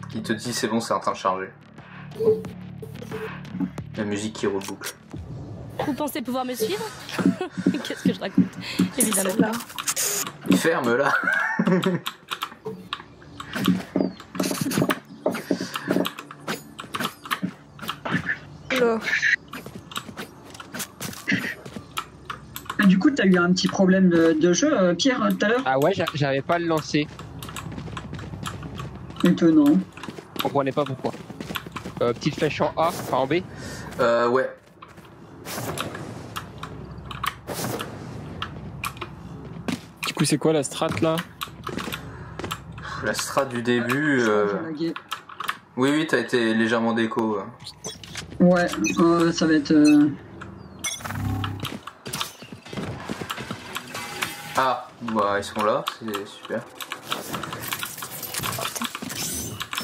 qui te dit c'est bon, c'est en train de charger. La musique qui reboucle. Vous pensez pouvoir me suivre? Qu'est-ce que je raconte? Évidemment. Ferme là. Du coup, t'as eu un petit problème de jeu, Pierre, tout à l'heure? Ah ouais, j'arrivais pas à le lancer. Étonnant. Je comprenais pas pourquoi. Petite flèche en A, enfin en B. Ouais. Du coup, c'est quoi la strat là? La strat du début. Oui, t'as été légèrement déco. Ouais, ça va être. Ah, bah ils sont là, c'est super.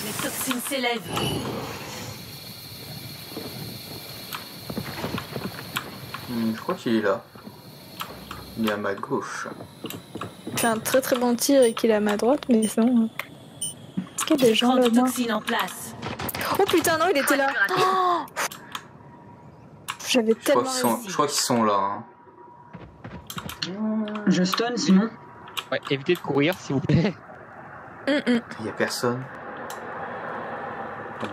Les toxines s'élèvent. Je crois qu'il est là. Il est à ma gauche. C'est un très très bon tir et qu'il est à ma droite, mais sinon. Est-ce qu'il y a des gens là-bas? Toxines en place. Oh putain, non, il était là. Oh, j'avais tellement. Je crois qu'ils sont là. Hein. Je stun sinon. Ouais, évitez de courir s'il vous plaît. Il y a personne.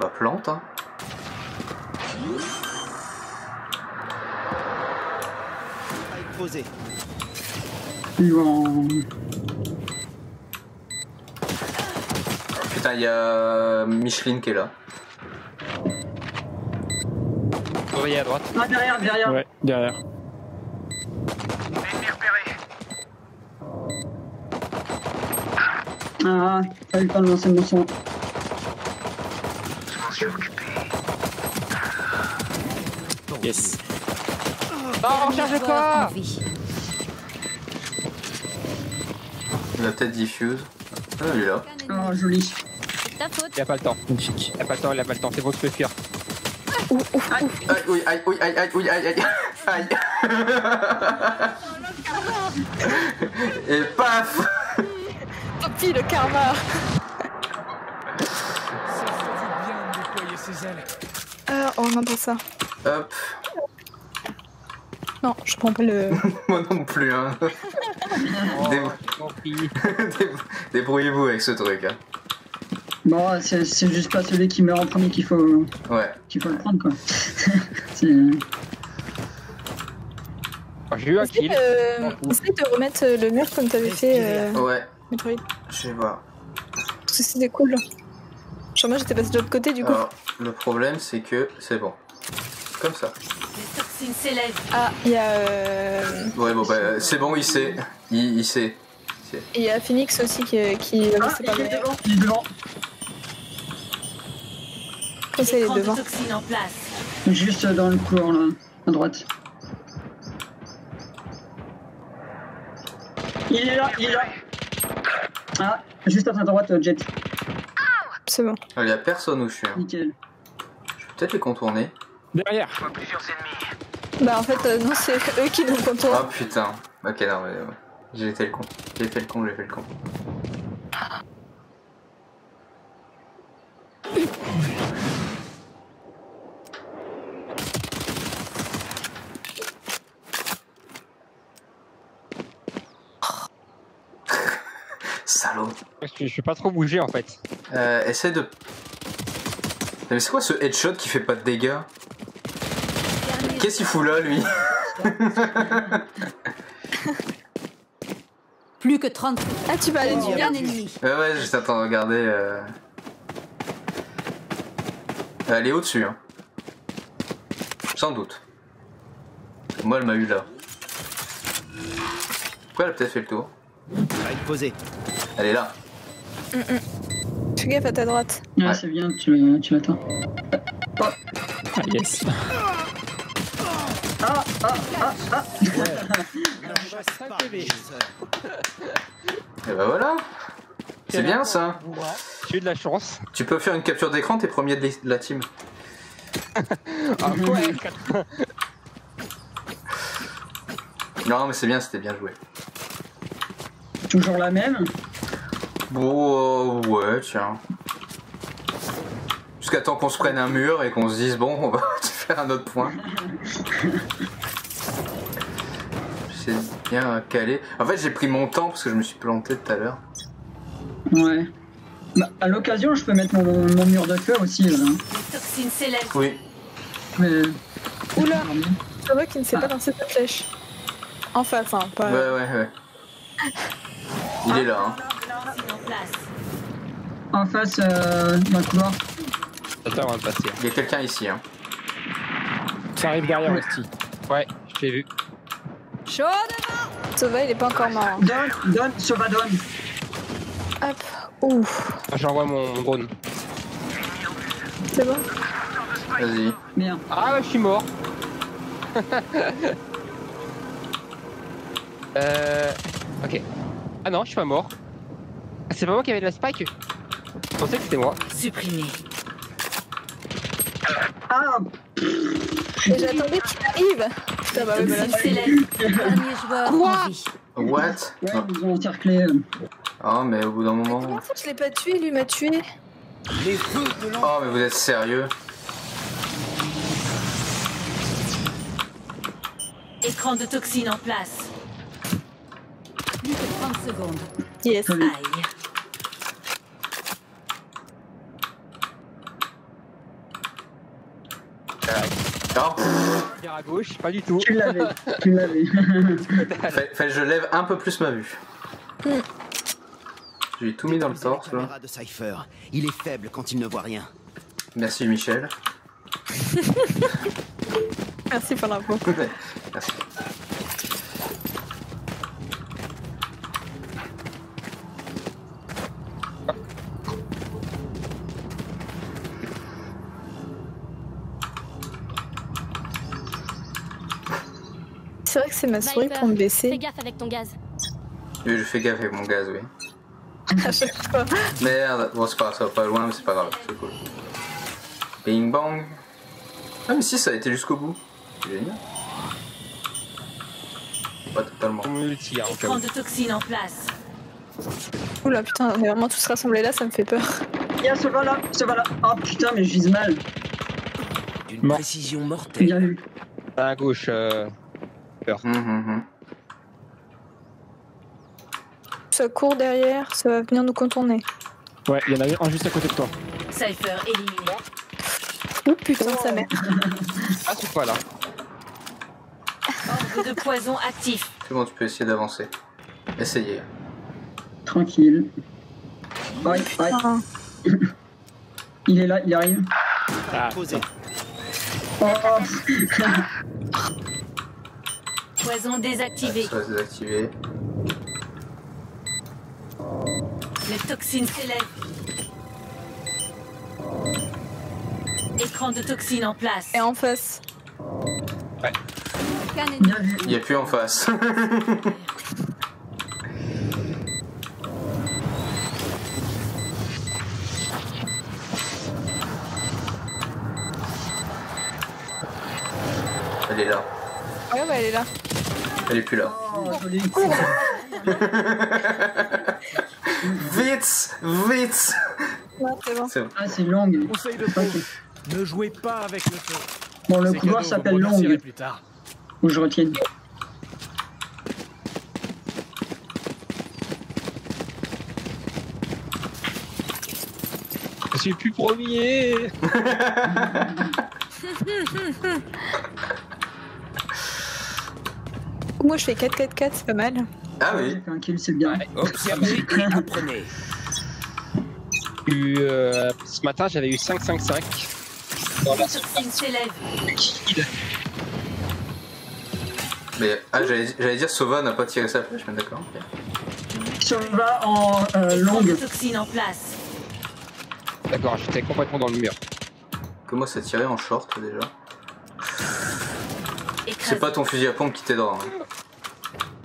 Bah plante hein. Posé. Putain, il y a Micheline qui est là. Surveillez à droite. Ah, derrière. Ouais, derrière. Ah, pas eu le temps de lancer mon son. Je m'en suis occupé. Yes. Non, charge pas. Il va peut-être diffuse. Ah, il est là. Oh, joli. C'est ta faute. Il a pas le temps. Magnifique. Il a pas le temps, il a pas le temps. C'est bon, tu peux fuir. Aïe, oui, aïe, oui, aïe, aïe, oui, aïe, aïe, aïe. Et paf. Tant pis, le karma. Oh non, pas ça. Hop. Non, je prends pas le... Moi non plus, hein. Débrouillez-vous avec ce truc, hein. Bon, c'est juste pas celui qui meurt en premier qu'il faut le prendre, quoi. C'est... J'ai eu un kill. Essaye de remettre le mur comme t'avais fait. Ouais. Metroid. Je vais voir. Parce que c'était cool. Genre moi j'étais passé de l'autre côté du coup. Alors, le problème c'est que c'est bon. Comme ça. Les toxines s'élèvent. Ah, il y a... Ouais, bon, bah, c'est bon, il sait. Il sait. Et il y a Phoenix aussi qui Ah, c'est pas il est vrai. devant, il est devant. Comme ça il est Écran de devant. toxines en place. Juste dans le couloir, là, à droite. Il est là, il est là. Ah, juste à ta droite, Jet. C'est bon. Il y a personne où je suis. Hein. Nickel. Je peux peut-être les contourner. Derrière. Je vois plusieurs ennemis. Bah en fait non c'est eux qui nous contournent. Oh putain. Ok, non, mais j'ai fait le con. J'ai fait le con. Salaud. Je suis pas trop bougé en fait. Essaie de... Mais c'est quoi ce headshot qui fait pas de dégâts? Qu'est-ce qu'il fout là, lui? Plus que 30. Ah tu vas aller du bien. Un ennemi. Ouais, j'étais en train de regarder... Elle est au-dessus, hein. Sans doute. Moi, elle m'a eu là. Pourquoi elle a peut-être fait le tour? Strike posé. Elle est là. Fais gaffe à ta droite. Ouais, c'est bien, tu l'attends. Ah, yes. Et bah voilà. C'est bien ça. J'ai eu de la chance. Tu peux faire une capture d'écran, t'es premier de la team. Ah ouais. Non mais c'est bien, c'était bien joué. Toujours la même. Bon, ouais, tiens. Jusqu'à temps qu'on se prenne un mur et qu'on se dise bon, on va faire un autre point. C'est bien calé. En fait, j'ai pris mon temps parce que je me suis planté tout à l'heure. Ouais. Bah, à l'occasion, je peux mettre mon mur de feu aussi. Là. Les toxines s'élèvent. Oui. Mais... Oula, c'est vrai qu'il ne sait pas lancer sa flèche. En face, hein, pas... Ouais. Il est là, hein. Toxines en place. En face, dans le couloir. Attends, on va passer. Il y a quelqu'un ici, hein. Ça arrive derrière aussi. Ouais, je l'ai vu. Chaud devant. Sova, il est pas encore mort. Hein. Donne, Sova donne. Hop. Ouf. J'envoie mon drone. C'est bon. Vas-y. Merde. Ah ouais, je suis mort. Ok. Ah non, je suis pas mort. Ah, c'est pas moi qui avait de la spike. Je pensais que c'était moi. Supprimé. Ah, Et j'attendais qu'il arrive. Putain, bah oui, bah là, Toxines s'élèvent. Dernier joueur en vie. What? ouais, ils ont encerclé. Oh, mais au bout d'un Comment moment... ça, je l'ai pas tué, lui m'a tué. Les feux de l'an. Oh, mais vous êtes sérieux? Écran de toxines en place. Plus que 30 secondes. Yes. Aïe. Oh, Tire à gauche, pas du tout. Tu l'avais. Fallait que je lève un peu plus ma vue. J'ai tout mis dans le torse, là. Caméra de Cypher. Il est faible quand il ne voit rien. Merci, Michel. Merci pour l'info. Merci. c'est vrai que c'est ma souris Viper, pour me fais baisser. gaffe avec ton gaz. Oui, je fais gaffe avec mon gaz, oui. À chaque fois. Merde, bon, c'est pas grave, ça va pas loin, mais c'est pas grave, c'est cool. Bing bang. Ah, mais si, ça a été jusqu'au bout. C'est génial. Pas totalement. Multi, hein, au cas Écran où. de toxine en place. Oula putain, on est vraiment tous rassemblés là, ça me fait peur. Il y a ce là, ce là. Oh putain, mais je vise mal. D'une Mort. précision mortelle. Bien vu. À gauche, Ça court derrière, ça va venir nous contourner. Ouais, il y en avait un juste à côté de toi. Cypher éliminé. Oh putain, sa mère. Ah, c'est pas là. Orbe de poison actif. C'est bon, tu peux essayer d'avancer. Essayez. Tranquille. Ouais, ouais. Ah. Il est là, il arrive. Ah, Posé. Oh, Poison désactivé. Ça va se désactiver. Les toxines s'élèvent. Écran de toxine en place. Et en face. bien vu. Il n'y a plus en face. Elle est là. Ouais, bah elle est là. Elle est plus là. Oh, joli. Vite, vite. Non, c'est bon. C'est bon. Ah, c'est longue. Conseil de peau. Ne jouez pas avec le feu. Bon, le C'est couloir cadeau, s'appelle vous me remercierez longue. plus tard. Faut que je retienne. Je suis plus premier. Moi je fais 4-4-4, c'est pas mal. Ah J'ai oui. fait un kill, c'est bien. Observez et apprenez. Ce matin, j'avais eu 5-5-5. Dans la Les toxines s'élèvent. Mais ah, j'allais dire Sova n'a pas tiré sa flèche, mais d'accord. Ok. Sova en Écran de longue. toxine en place. D'accord, j'étais complètement dans le mur. Comment ça tirait en short déjà? C'est Écrasé. pas ton fusil à pompe qui t'aidera. Hein.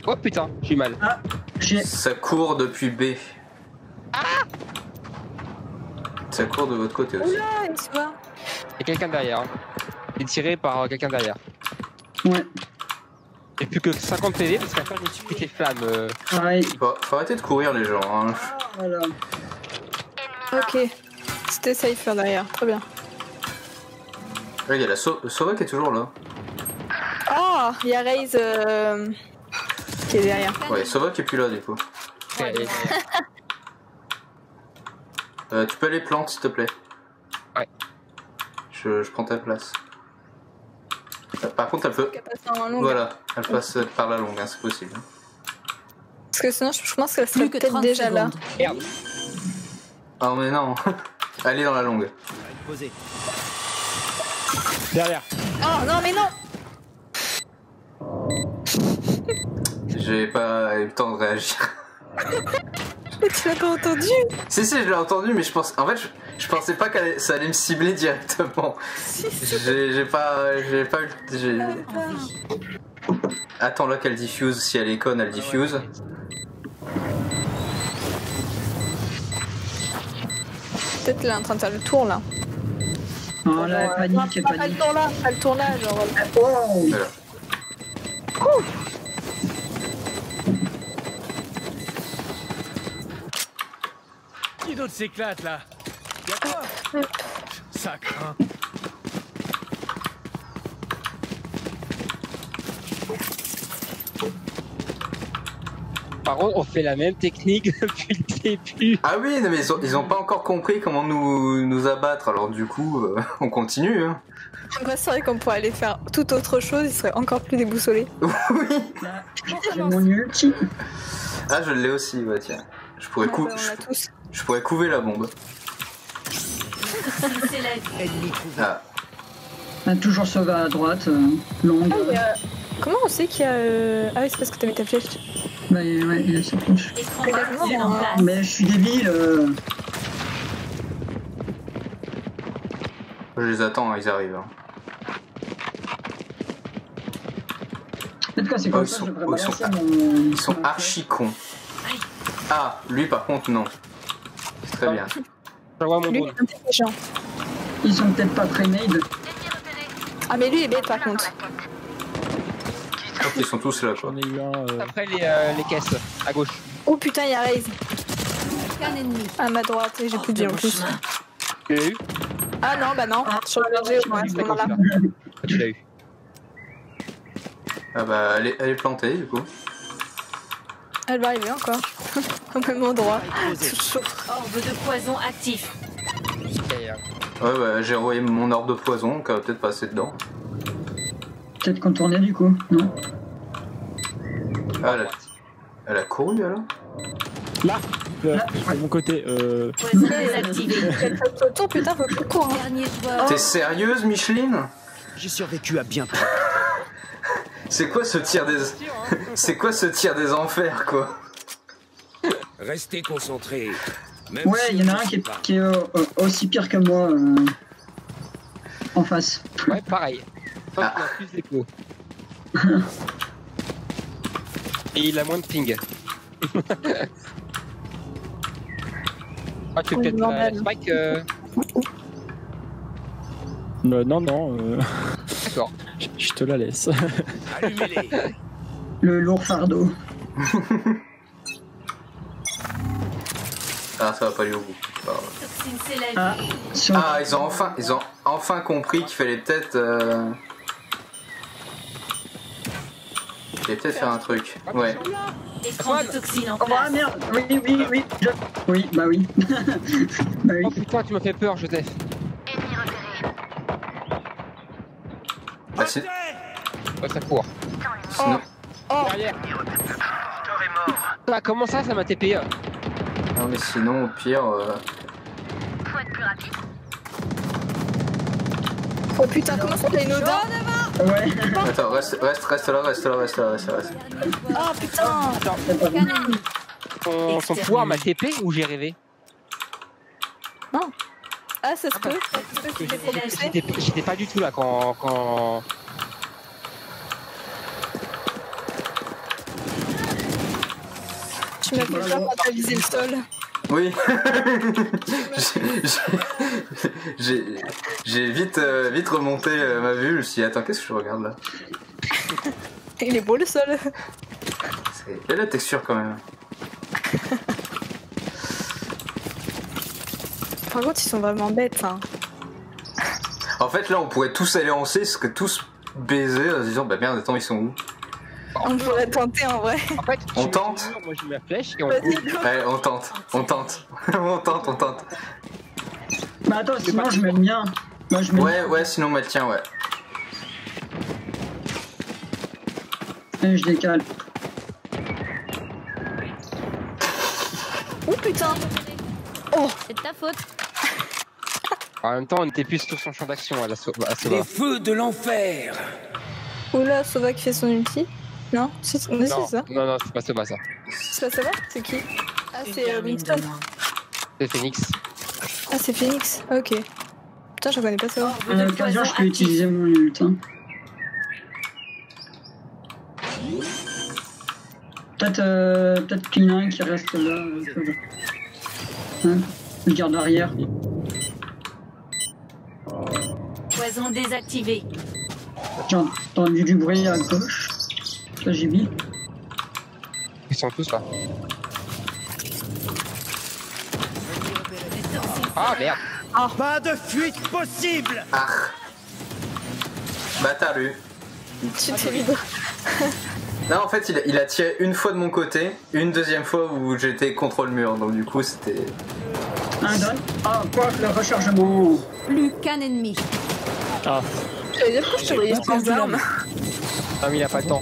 Oh putain, j'ai eu mal. Ah, j'ai. Ça court depuis B. Ça court de votre côté aussi. Oula, il se voit. Il y a quelqu'un derrière. Hein. Il est tiré par quelqu'un derrière. Ouais, J'ai plus que 50 PV parce qu'à faire j'ai tué les flammes. pareil. Faut arrêter de courir les gens. Hein. Voilà. Ok. C'était Cypher derrière, très bien. Là, il y a la Sova qui est toujours là. Oh, il y a Raze qui est derrière. Ouais, Sova qui est plus là du coup. Allez. Tu peux aller plantes s'il te plaît. Ouais. Je prends ta place. Par contre, elle peut. Qui a passé en long. Voilà, elle passe par la longue, hein, c'est possible. Parce que sinon, je pense qu'elle serait Plus que peut-être 30 déjà là. secondes. Merde. Ah mais non. Elle est dans la longue. Posé. derrière. Oh non, mais non. J'ai pas eu le temps de réagir. Mais tu l'as pas entendu? Si, je l'ai entendu, mais je pense. En fait, je pensais pas que ça allait me cibler directement. J'ai pas eu. Attends là qu'elle diffuse. Si elle est conne, elle diffuse. Peut-être là, en train de faire le tour là. Oh là, panique, Pas le panique. tour là, pas le tour là, genre. Oh, Voilà. Qui d'autre s'éclate là? Y'a quoi? Ça craint. Par contre, on fait la même technique depuis le début. Ah oui, non, mais ils ont pas encore compris comment nous abattre, alors du coup, on continue. Hein. Moi, c'est vrai qu'on pourrait aller faire toute autre chose, il serait encore plus déboussolé. Oui. là, j'ai mon ulti. Ah, je l'ai aussi, ouais, tiens. Je pourrais, On l'a tous. je pourrais couver la bombe. Toxine s'élève. Ennemi trouvé. Ah, Ah, toujours Sova à droite, longue. Ah, il y a- Comment on sait qu'il y a. Ah oui, c'est parce que t'as mis ta flèche. Bah, ouais, il a sa flèche. Écran de toxine en place. Mais je suis débile. je les attends, hein, ils arrivent. Hein. Faites cas, c'est Oh, comme ils ça, sont, je devrais oh, ils sont, balancer mon... ils sont archi cons. Ah, lui par contre, non. C'est très bien. J'envoie mon Lui, il drone. est intelligent. Ils sont peut-être pas pré-made. Ah, mais lui, il est bête par contre. Donc ils sont tous là, quoi. J'en ai eu un. Après les caisses, à gauche. Oh putain, il y a Raze. Qu'un ennemi. À ma droite, et j'ai plus de vie en plus. Tu l'as eu? Ah non, bah non. Sur le berger, au moins, à ce moment-là. Tu l'as eu. Ah bah, elle est plantée, du coup. Elle va arriver encore. Au même endroit. Toujours. Orbe de poison actif. Ouais, bah, j'ai envoyé mon orbe de poison, donc elle va peut-être passer dedans. Peut-être contourner du coup, non? Ah, elle a couru, alors? Là, de mon côté. Poison désactivé. Elle fait autour, putain, faut plus courir. Dernier joueur. T'es sérieuse, Micheline? J'ai survécu à bien pire. C'est quoi ce tir des... C'est quoi ce tir des enfers, quoi? Restez concentrés. Même Ouais, si il y en a je un sais qui pas. est aussi pire que moi en face. Ouais, pareil. Sauf Ah. qu'il a plus d'écho. Et il a moins de ping. Ah, tu veux Oui, peut-être normal. Spike Non. D'accord. Je te la laisse. Allumez-les. Le lourd fardeau. Ah, ça va pas aller au bout. C'est pas grave. Toxine s'élève. Ah, sur... Ah, ils ont enfin compris qu'il fallait peut-être... Il fallait peut-être faire un truc. Ouais. Écran de toxine en Oh, ah place. merde, oui. Oui, bah oui. Bah Oh oui. putain, tu m'as fait peur, Joseph. Ennemi repéré. Ah, si... Ouais, ça court. Sinon... Derrière. Ah, comment ça m'a TP? Non, mais sinon, au pire... Faut être plus rapide. Oh putain, comment ça, t'as une odeur? Ouais. Attends, reste là. Oh putain. Qu'un ennemi. Son pouvoir m'a TP ou j'ai rêvé? Ah, ça se peut. Tu t'es propulsé. J'étais pas du tout là quand... Tu m'as fait peur quand t'as visé le sol. Oui. J'ai vite remonté ma vue. Je me suis dit, attends, qu'est-ce que je regarde là? Il est beau le sol. C'est belle la texture quand même. Par contre, ils sont vraiment bêtes. Hein. En fait, là, on pourrait tous aller en C, parce que tous baiser en se disant, bah merde, attends, ils sont où? On pourrait tenter en vrai. En fait, On tente. Moi je mets ma flèche et on Vas-y, court. go. Ouais, on tente. On tente. Bah attends, sinon je mets le mien. Moi je mets Ouais, sinon, bah tiens, ouais. Et je décale. Oh putain. C'est de ta faute. En même temps, on était plus sur son champ d'action à la Sova. Les feux de l'enfer. Oula, Sova qui fait son ulti. Non, c'est ça. Non, c'est pas Sova ça. C'est pas Sova? C'est qui? Ah, c'est Winston. C'est Phoenix. Ah, c'est Phoenix. Ok. Putain, je connais pas Sova. À l'occasion, je peux utiliser mon ult. Hein. Peut-être qu'il y en a un qui reste là. Hein, le garde arrière. Poison désactivé. J'ai entendu du bruit à gauche. Là j'ai mis. Ils sont tous là. Ah merde. Pas de fuite possible. Ah. Bah t'as lu. Tu t'es mis dans... Non, en fait, il a tiré une fois de mon côté, une deuxième fois où j'étais contre le mur, donc du coup, c'était... Un donne. Ah, quoi, le rechargement. Plus qu'un ennemi. Ah, J'allais dire que je te voyais sans armes. Non mais il a pas le temps.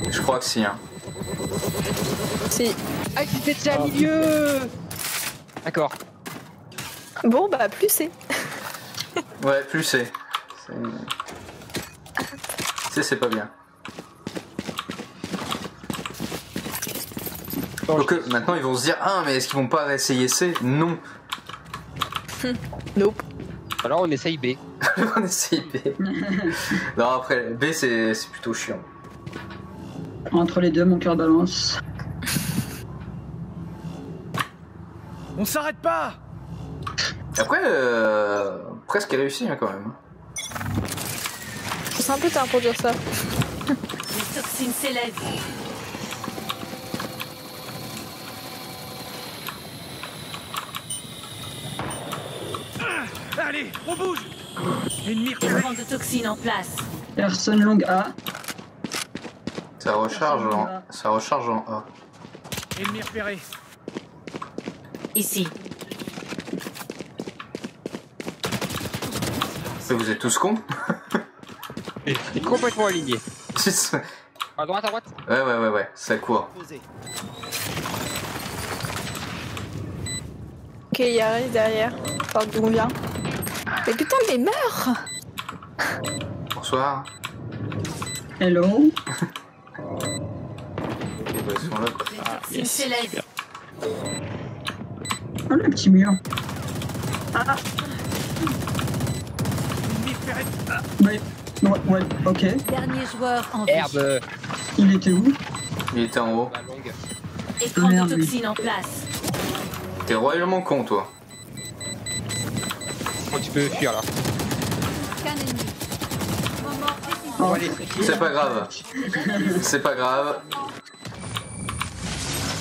Je crois que si, hein. Si. Ah, il était déjà au milieu. D'accord. Bon, bah, plus c'est. Ouais, plus c'est... C'est pas bien. Donc maintenant ils vont se dire, ah mais est-ce qu'ils vont pas réessayer C? Non. Nope. Alors on essaye B. On essaye B. Non, après B c'est plutôt chiant. Entre les deux, mon cœur balance. On s'arrête pas. Après, presque réussi hein, quand même. C'est un peu tard pour dire ça. Les toxines s'élèvent. Allez, on bouge. Ennemi repéré. Écran de toxines en place. Personne longue A. Ça recharge en A. Ennemi repéré. Ici. Et vous êtes tous cons? T'es complètement aligné. Ouais, À droite, ça court. Ok, il y a Aris derrière. Enfin, d'où on vient. Mais putain, mais meurs! Bonsoir. Hello. Ok, bah, ils sont là quoi. Les toxines s'élèvent. Oh, le petit mur. Ah, Ennemi repéré. ouais, ok. Dernier joueur en vie. Herbe. Il était où? Il était en haut. La longue. Écran Merde. de toxines en place. T'es royalement con toi. Oh, tu peux fuir là. Qu'un ennemi. Bon, allez. C'est pas grave. C'est pas grave.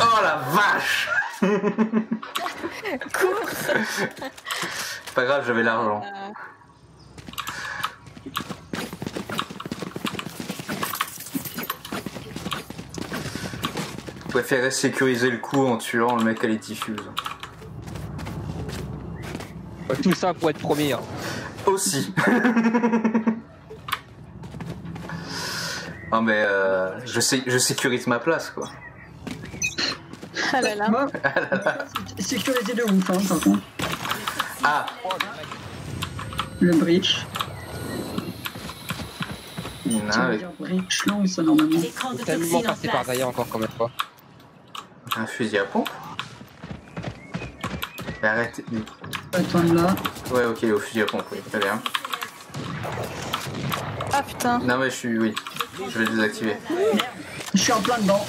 Oh la vache! Pas grave, j'avais l'argent. Je préférais sécuriser le coup en tuant le mec à les diffuses. Tout ça pour être premier. Hein. Aussi. Non mais je sécurise ma place quoi. Ah là là. Moi, sécurisé de ouf, hein, par contre. Ah, Le breach. il y en a Ça un veut avec dire breach long, ça, normalement. Écran de Faut tellement toxines en passer par place. derrière encore combien de fois. un fusil à pompe. Mais arrêtez. Attends là. Ouais ok, au fusil à pompe, oui, très bien. Ah putain. Non mais oui, je vais le désactiver. Je suis en plein dedans.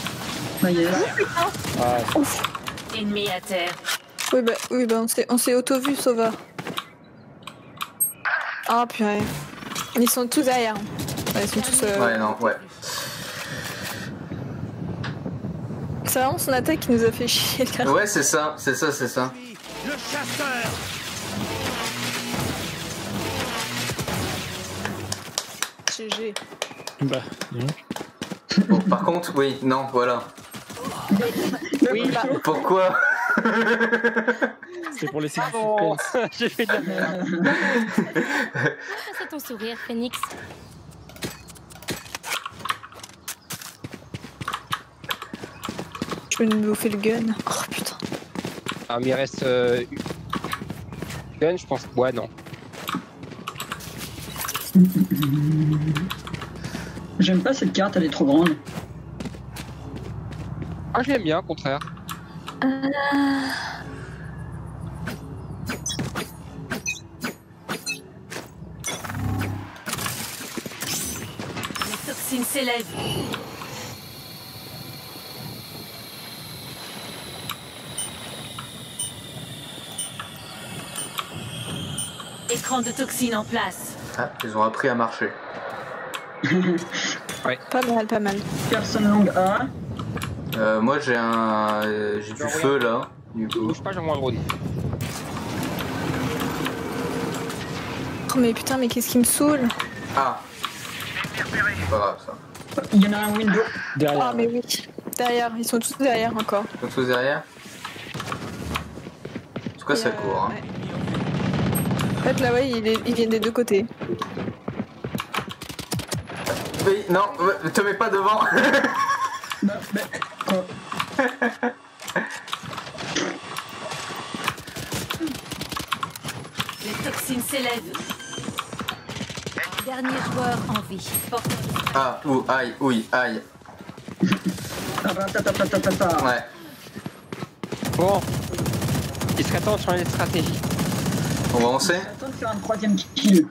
Ça y est. Ouf. Ennemi à terre. Oui, bah on s'est auto-vu, Sauveur. Ah purée. Ils sont tous derrière. Ouais, ils sont tous... Ouais non, ouais. C'est vraiment son attaque qui nous a fait chier là. Ouais c'est ça. Le chasseur. GG. Bah, non. Bon, par contre, oui, non, voilà. Oui, bah. Pourquoi? C'est pour laisser du Bon. suspense. J'ai fait de la merde. Pourquoi ça ton sourire, Phoenix? Je peux nous bouffer le gun. Oh putain. Ah, mais il reste. Gun, je pense. Ouais, non. J'aime pas cette carte, elle est trop grande. Ah, je l'aime bien, au contraire. Les toxines s'élèvent. Écran de toxines en place. Ah, ils ont appris à marcher. Pas mal. Personne longue A. Moi j'ai j'ai du feu là. Du coup. Bouge pas, j'envoie un drone. Oh mais putain, mais qu'est-ce qui me saoule? Ah. C'est pas grave ça. Il y en a un window. Derrière. Ah mais oui. Derrière, ils sont tous derrière encore. Ils sont tous derrière. En tout cas, ça court. Hein. Ouais. En fait là ouais, ils viennent des deux côtés. Oui, non, te mets pas devant. Non, mais quoi? Les toxines s'élèvent. Dernier joueur en vie. Porteur de Ah, ou aïe, oui, aïe. Ouais. Bon. Il serait temps de changer de stratégie. On va avancer. Attends de faire un troisième kill.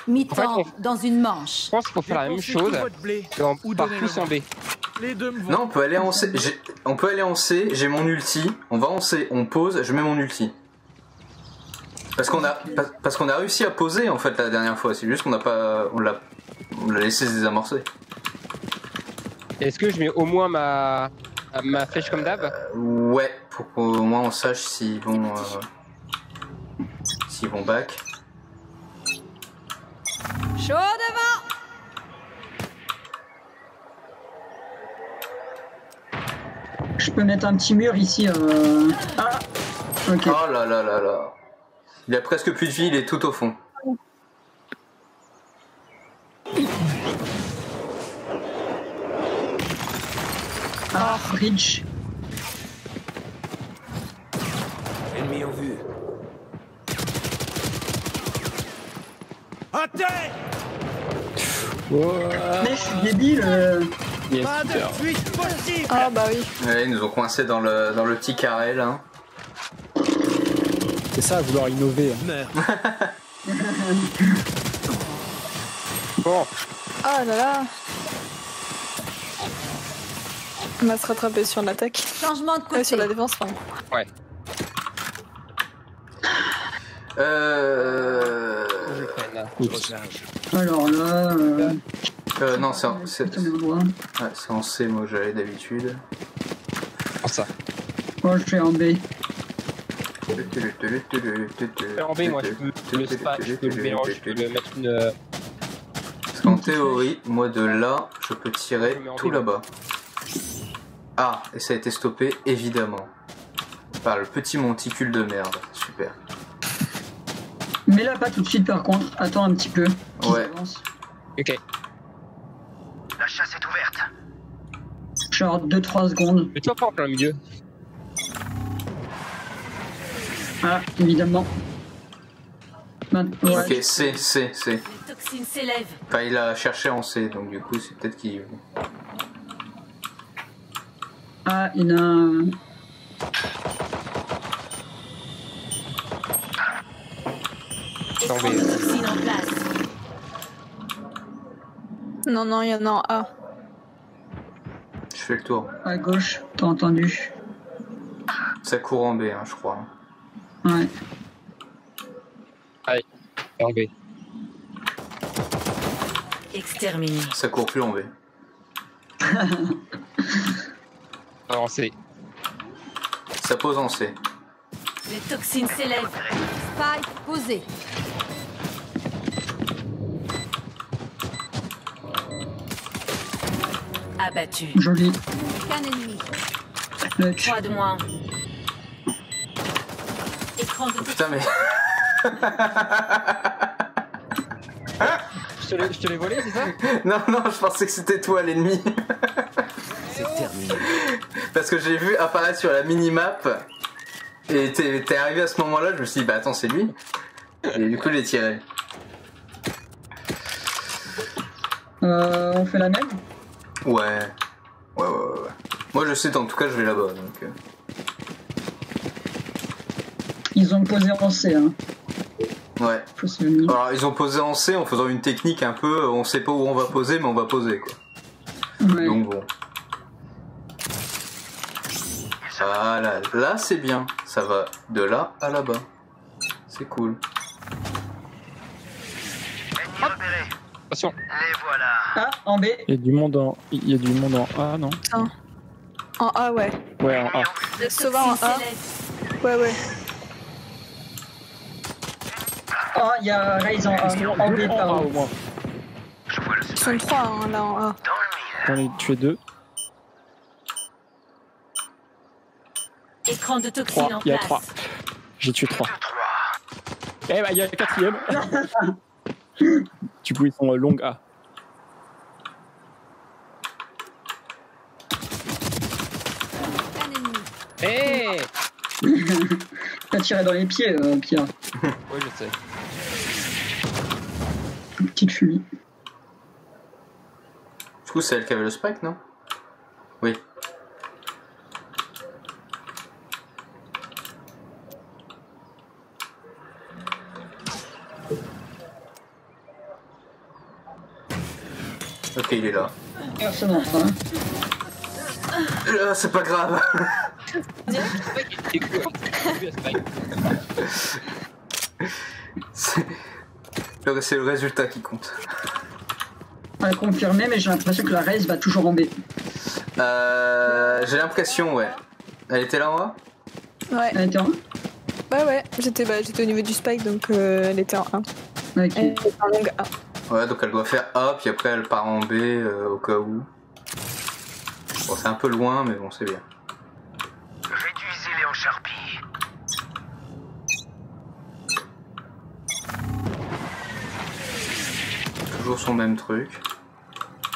mi-temps En fait, dans une manche. Je pense qu'il faut faire la même chose Dépensez tout votre blé et on ou part donnez tous le en B. Les deux me vont. Non, on peut aller en C. On peut aller en C, j'ai mon ulti. On va en C, on pose, je mets mon ulti. Parce qu'on a réussi à poser en fait la dernière fois, c'est juste qu'on n'a pas. On l'a laissé se désamorcer. Est-ce que je mets au moins ma flèche comme d'hab? Ouais, pour qu'au moins on sache s'ils vont back. Chaud devant. Je peux mettre un petit mur ici. Ah, ok. Oh là là là là. Il a presque plus de vie, il est tout au fond. Ah, bridge. Ennemi en vue. À terre. Mais je suis débile. Yes, Pas de super. fuite possible. Ah bah oui. Ouais, ils nous ont coincés dans le petit carré là. C'est ça, à vouloir innover. Hein. Meurs. Bon, Ah là là. On va se rattraper sur l'attaque. Changement de côté. Sur la défense, pardon. ouais. Je prenne là. Alors là. Non, c'est Putain, mais droit. ouais, c'est en C, moi j'allais d'habitude. Prends ça. Moi je vais en B. En B, moi, je peux le spa, je peux le mélanger, je peux le mettre une. Parce qu'en théorie, moi de là, je peux tirer tout là-bas. Ah, et ça a été stoppé, évidemment. Par le petit monticule de merde. Super. Mais là, pas tout de suite par contre. Attends un petit peu. Ouais. Ok. La chasse est ouverte. Genre 2-3 secondes. Mais toi, pas en plein milieu. Ah, évidemment. Maintenant, ouais. Ok, C. Les toxines s'élèvent. Enfin, il a cherché en C, donc du coup, c'est peut-être qu'il... Ah, il y en a un. En B. Toxines en place. Non, non, il y en a en A. Je fais le tour. À gauche, t'as entendu. Ça court en B, hein, je crois. Ouais. Allez, en B. Exterminé. Ça court plus en B. En C. Ça pose en C. Les toxines s'élèvent. Spike posé. Abattu. Joli. Qu'un ennemi. Clutch. 3 de moins. Écran de Putain, mais... Je te l'ai volé, c'est ça? non, non, je pensais que c'était toi l'ennemi. C'est terminé. Parce que j'ai vu apparaître sur la minimap. Et t'es arrivé à ce moment-là, je me suis dit, bah attends, c'est lui. Et du coup, j'ai tiré. On fait la même? Ouais. Ouais. Moi, je sais, en tout cas, je vais là-bas. Donc... Ils ont posé en C, hein. Ouais. Faut se venir. Alors, ils ont posé en C en faisant une technique un peu, on sait pas où on va poser, mais on va poser, quoi. Ouais. Donc bon. Voilà, là c'est bien. Ça va de là à là-bas. C'est cool. Ennemi repéré. Attention. Les voilà. Ah, en B. Il y a du monde en A, non? En A, ouais. Ouais, en A. Le sauveur en A. Ouais. Oh, il y a Raze en A. En B, En A pardon. au moins. Ils sont 3 hein, là en A. J'en ai tué 2. Écran de toxines 3. en Il y a place. 3. J'ai tué 3. Eh bah, il y a le 4ème. Du coup, ils sont long A. Un ennemi. Hey. T'as tiré dans les pieds, Pierre. Ouais, je sais. Une petite fumée. Du coup, c'est elle qui avait le spike, non? Oui. Ok, il est là. Personne en train. C'est pas grave. C'est le résultat qui compte. On a confirmé, mais j'ai l'impression que la race va toujours en B. J'ai l'impression, ouais. Elle était là en haut? Ouais. Elle était en Ouais, j'étais au niveau du spike, donc elle était en 1. Ok. Elle était en longue A. Ouais, donc elle doit faire A, puis après elle part en B au cas où. Bon, c'est un peu loin, mais bon, c'est bien. Réduisez-les en charpie. Toujours son même truc.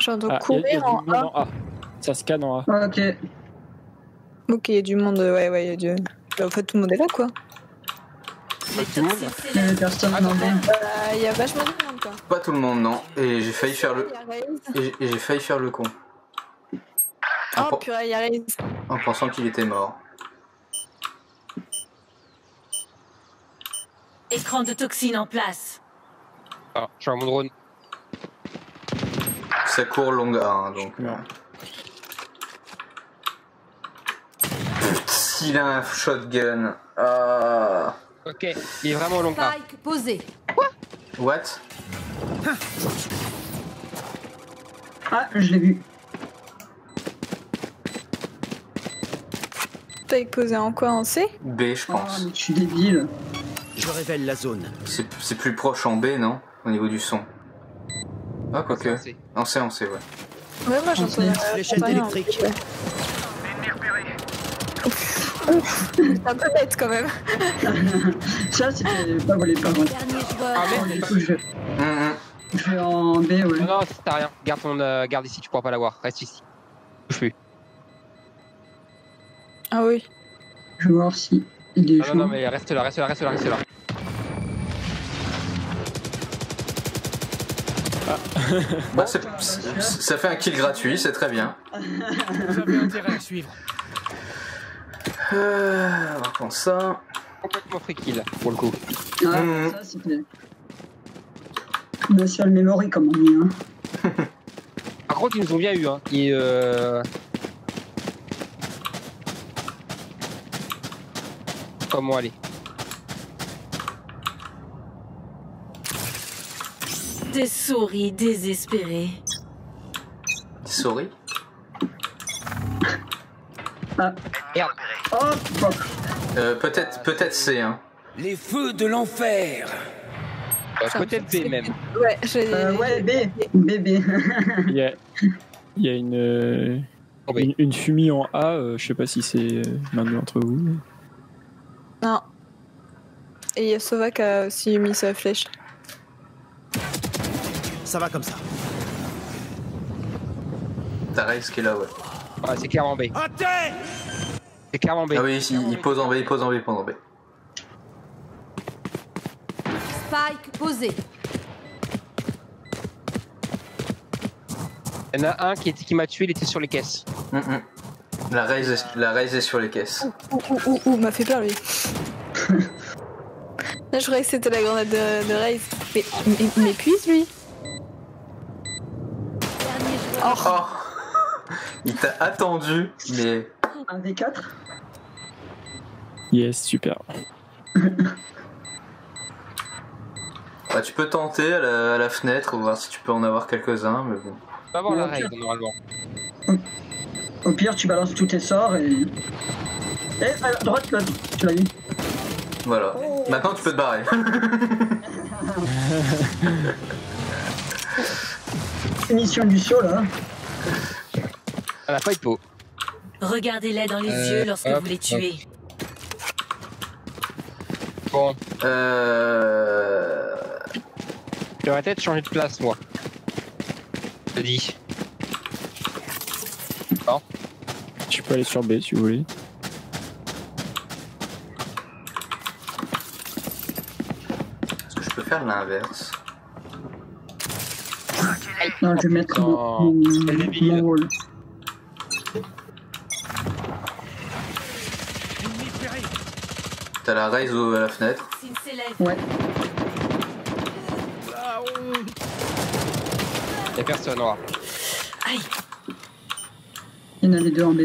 J'entends y a courir du en monde A. en A. Ça scanne en A. Ok. Ok, il y a du monde, ouais, il y a du... Bah, en fait, tout le monde est là, quoi. Les toxines Il y s'élèvent. avait personne en B. Il y a vachement de monde, quoi. Pas tout le monde, non. Et j'ai failli faire le... Il y a Raze. Et j'ai failli faire le con. Oh, purée, il y a Raze. En pensant qu'il était mort. Écran de toxines en place. Ah, je suis à mon drone. Ça court longue A, hein, donc... S'il a un shotgun... Ok, il est vraiment long. Ah. Spike posé. What? Ah, je l'ai vu. Spike posé en quoi? En C? B, je Oh, pense. mais je suis débile. Je révèle la zone. C'est plus proche en B, non? Au niveau du son. Ah, quoique. En C, ouais. Ouais, moi j'entends Fléchette électrique. Ennemi repéré. C'est un peu bête quand même. Ça, c'était pas volé par moi. Dernier joueur. Ah Oh, merde, du coup, je vais en B, ouais. non, non, t'as rien. Garde ici, tu pourras pas l'avoir. Reste ici. Bouge plus. Ah oui. Je vais voir si il est Ah, chaud. non, mais reste là. Bah, ça fait un kill gratuit, c'est très bien. Vous avez intérêt à suivre. On va prendre ça. Complètement free kill, pour le coup. Ah, ça, c'était... Muscle memory, comme on dit, hein. Par contre, ils nous ont bien eu, hein. Comment aller? Des souris désespérées. Souris. Ah. Merde. Oh, fuck. Peut-être C, hein. Les feux de l'enfer. Peut-être B même. Ouais, Ouais, B. Il y a une fumée en A, je sais pas si c'est l'un d'entre vous. Non. Et il y a Sova qui a aussi mis sa flèche. Ça va comme ça. T'as Raze qui est là, ouais. Ouais, c'est clairement B. C'est clairement B. Ah oui, il pose en B. Spike posé. Il y en a un qui m'a tué, il était sur les caisses. La Raze est sur les caisses. Ouh, m'a fait peur lui. Là, je croyais que c'était la grenade de Raze. Mais puise lui. Oh. Il t'a attendu, mais... Un V4. Yes, super. Bah, tu peux tenter à la fenêtre, voir si tu peux en avoir quelques-uns, mais bon. On va voir la raid, normalement. Au pire, tu balances tous tes sorts et... Eh, à droite, là, tu l'as vu. Voilà. Maintenant, tu peux te barrer. Mission du saut, là. Elle a pas eu de peau. Regardez-les dans les yeux lorsque vous les tuez. Bon. J'aurais peut-être changé de place, moi. Je te dis. Non. Tu peux aller sur B si vous voulez. Est-ce que je peux faire l'inverse? Non, je vais mettre mon rôle. T'as la Raze à la fenêtre. Ouais. Y'a personne, noir. Aïe. Il y en avait deux en B.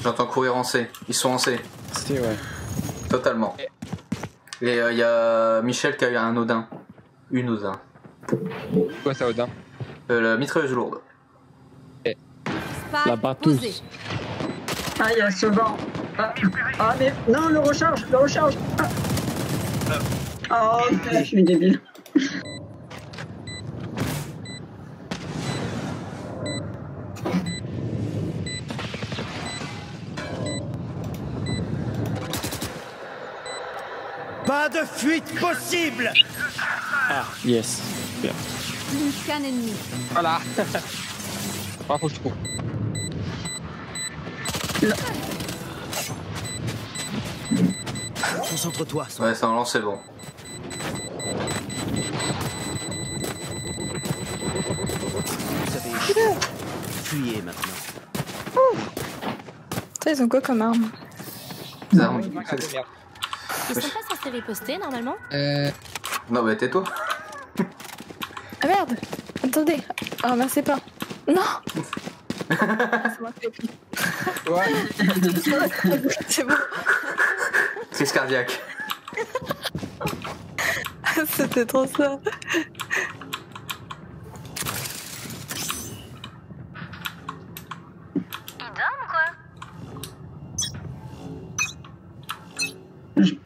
J'entends courir en C. Ils sont en C. C'était ouais. Totalement. Et il y a Michel qui a eu un Odin. Une Odin. Quoi ça, Odin? La mitrailleuse lourde. La batteuse. Ah, il y a ce vent. Ah, mais non, le recharge. Ah. Oh, putain, je suis débile. Pas de fuite possible. Ah, yes. Bien. Plus qu'un ennemi. Voilà. Ah, faut que je trouve. Concentre-toi. Ouais, ça en lance, c'est bon. Vous avez échoué. Fuyez maintenant. Putain, ils ont quoi comme arme? Des armes. Ils sont pas censés riposter normalement? Non, bah tais-toi. Ah merde! Attendez! Oh, merci pas! Non! C'est moi qui l'ai pris. Ouais. C'est bon! Crise cardiaque. C'était trop ça!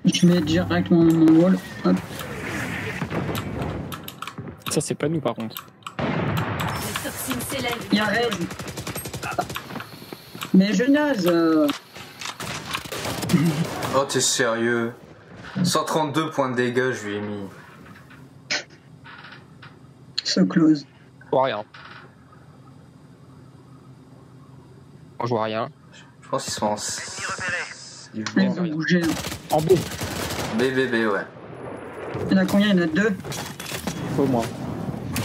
Je mets direct mon wall. Hop. Ça, c'est pas nous par contre. Les toxines s'élèvent. Il y a Raid. Mais je nage. Oh, t'es sérieux? 132 points de dégâts, je lui ai mis. So close. Je vois rien. Je vois rien. Je pense qu'ils sont en... Ils Ils vont... ont bougé. En B. BBB, ouais. Il y en a combien? Il y en a deux. Au moins.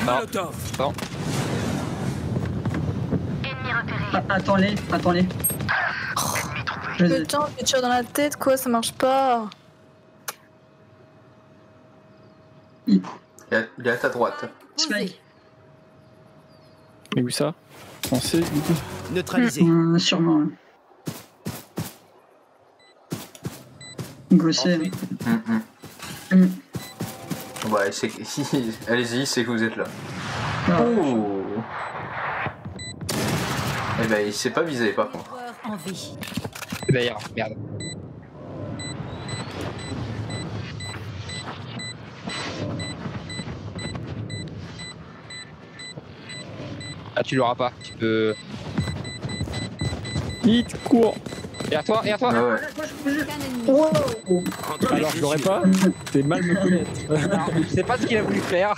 Molotov. Non. Ah, attends-les. Je les ai. Putain, tu tires dans la tête, quoi, ça marche pas! Il est à ta droite. Spike. Mais où ça? On sait, du coup. Neutralisé. Sûrement. Gossé. Ouais, c'est... Allez-y, c'est que vous êtes là. Oh. Eh ben, il s'est pas visé, par contre. En vie. D'ailleurs, merde. Ah, tu l'auras pas. Tu peux... Vite, cours. Et à toi, et à toi. Ah ouais. Qu'un ennemi. Wow. Alors, je l'aurais pas. T'es mal me connaître. Alors, je sais pas ce qu'il a voulu faire.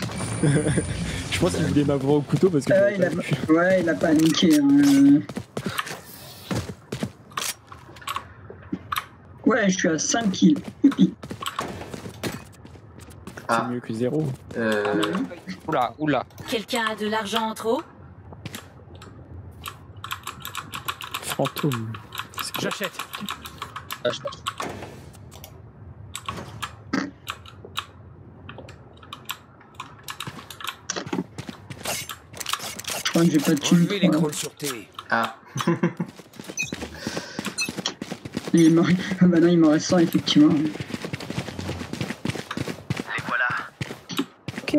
Je pense qu'il voulait m'avoir au couteau parce que. Il a paniqué. Ouais, je suis à 5 kills. Youpi. C'est mieux que 0. Oula, oula. Quelqu'un a de l'argent en trop? Fantôme. J'achète. Je crois que j'ai pas de thunes. Enlevez l'écran de sûreté. Ah. Il m'en... Bah non, il m'en reste 100 effectivement. Les voilà. Ok.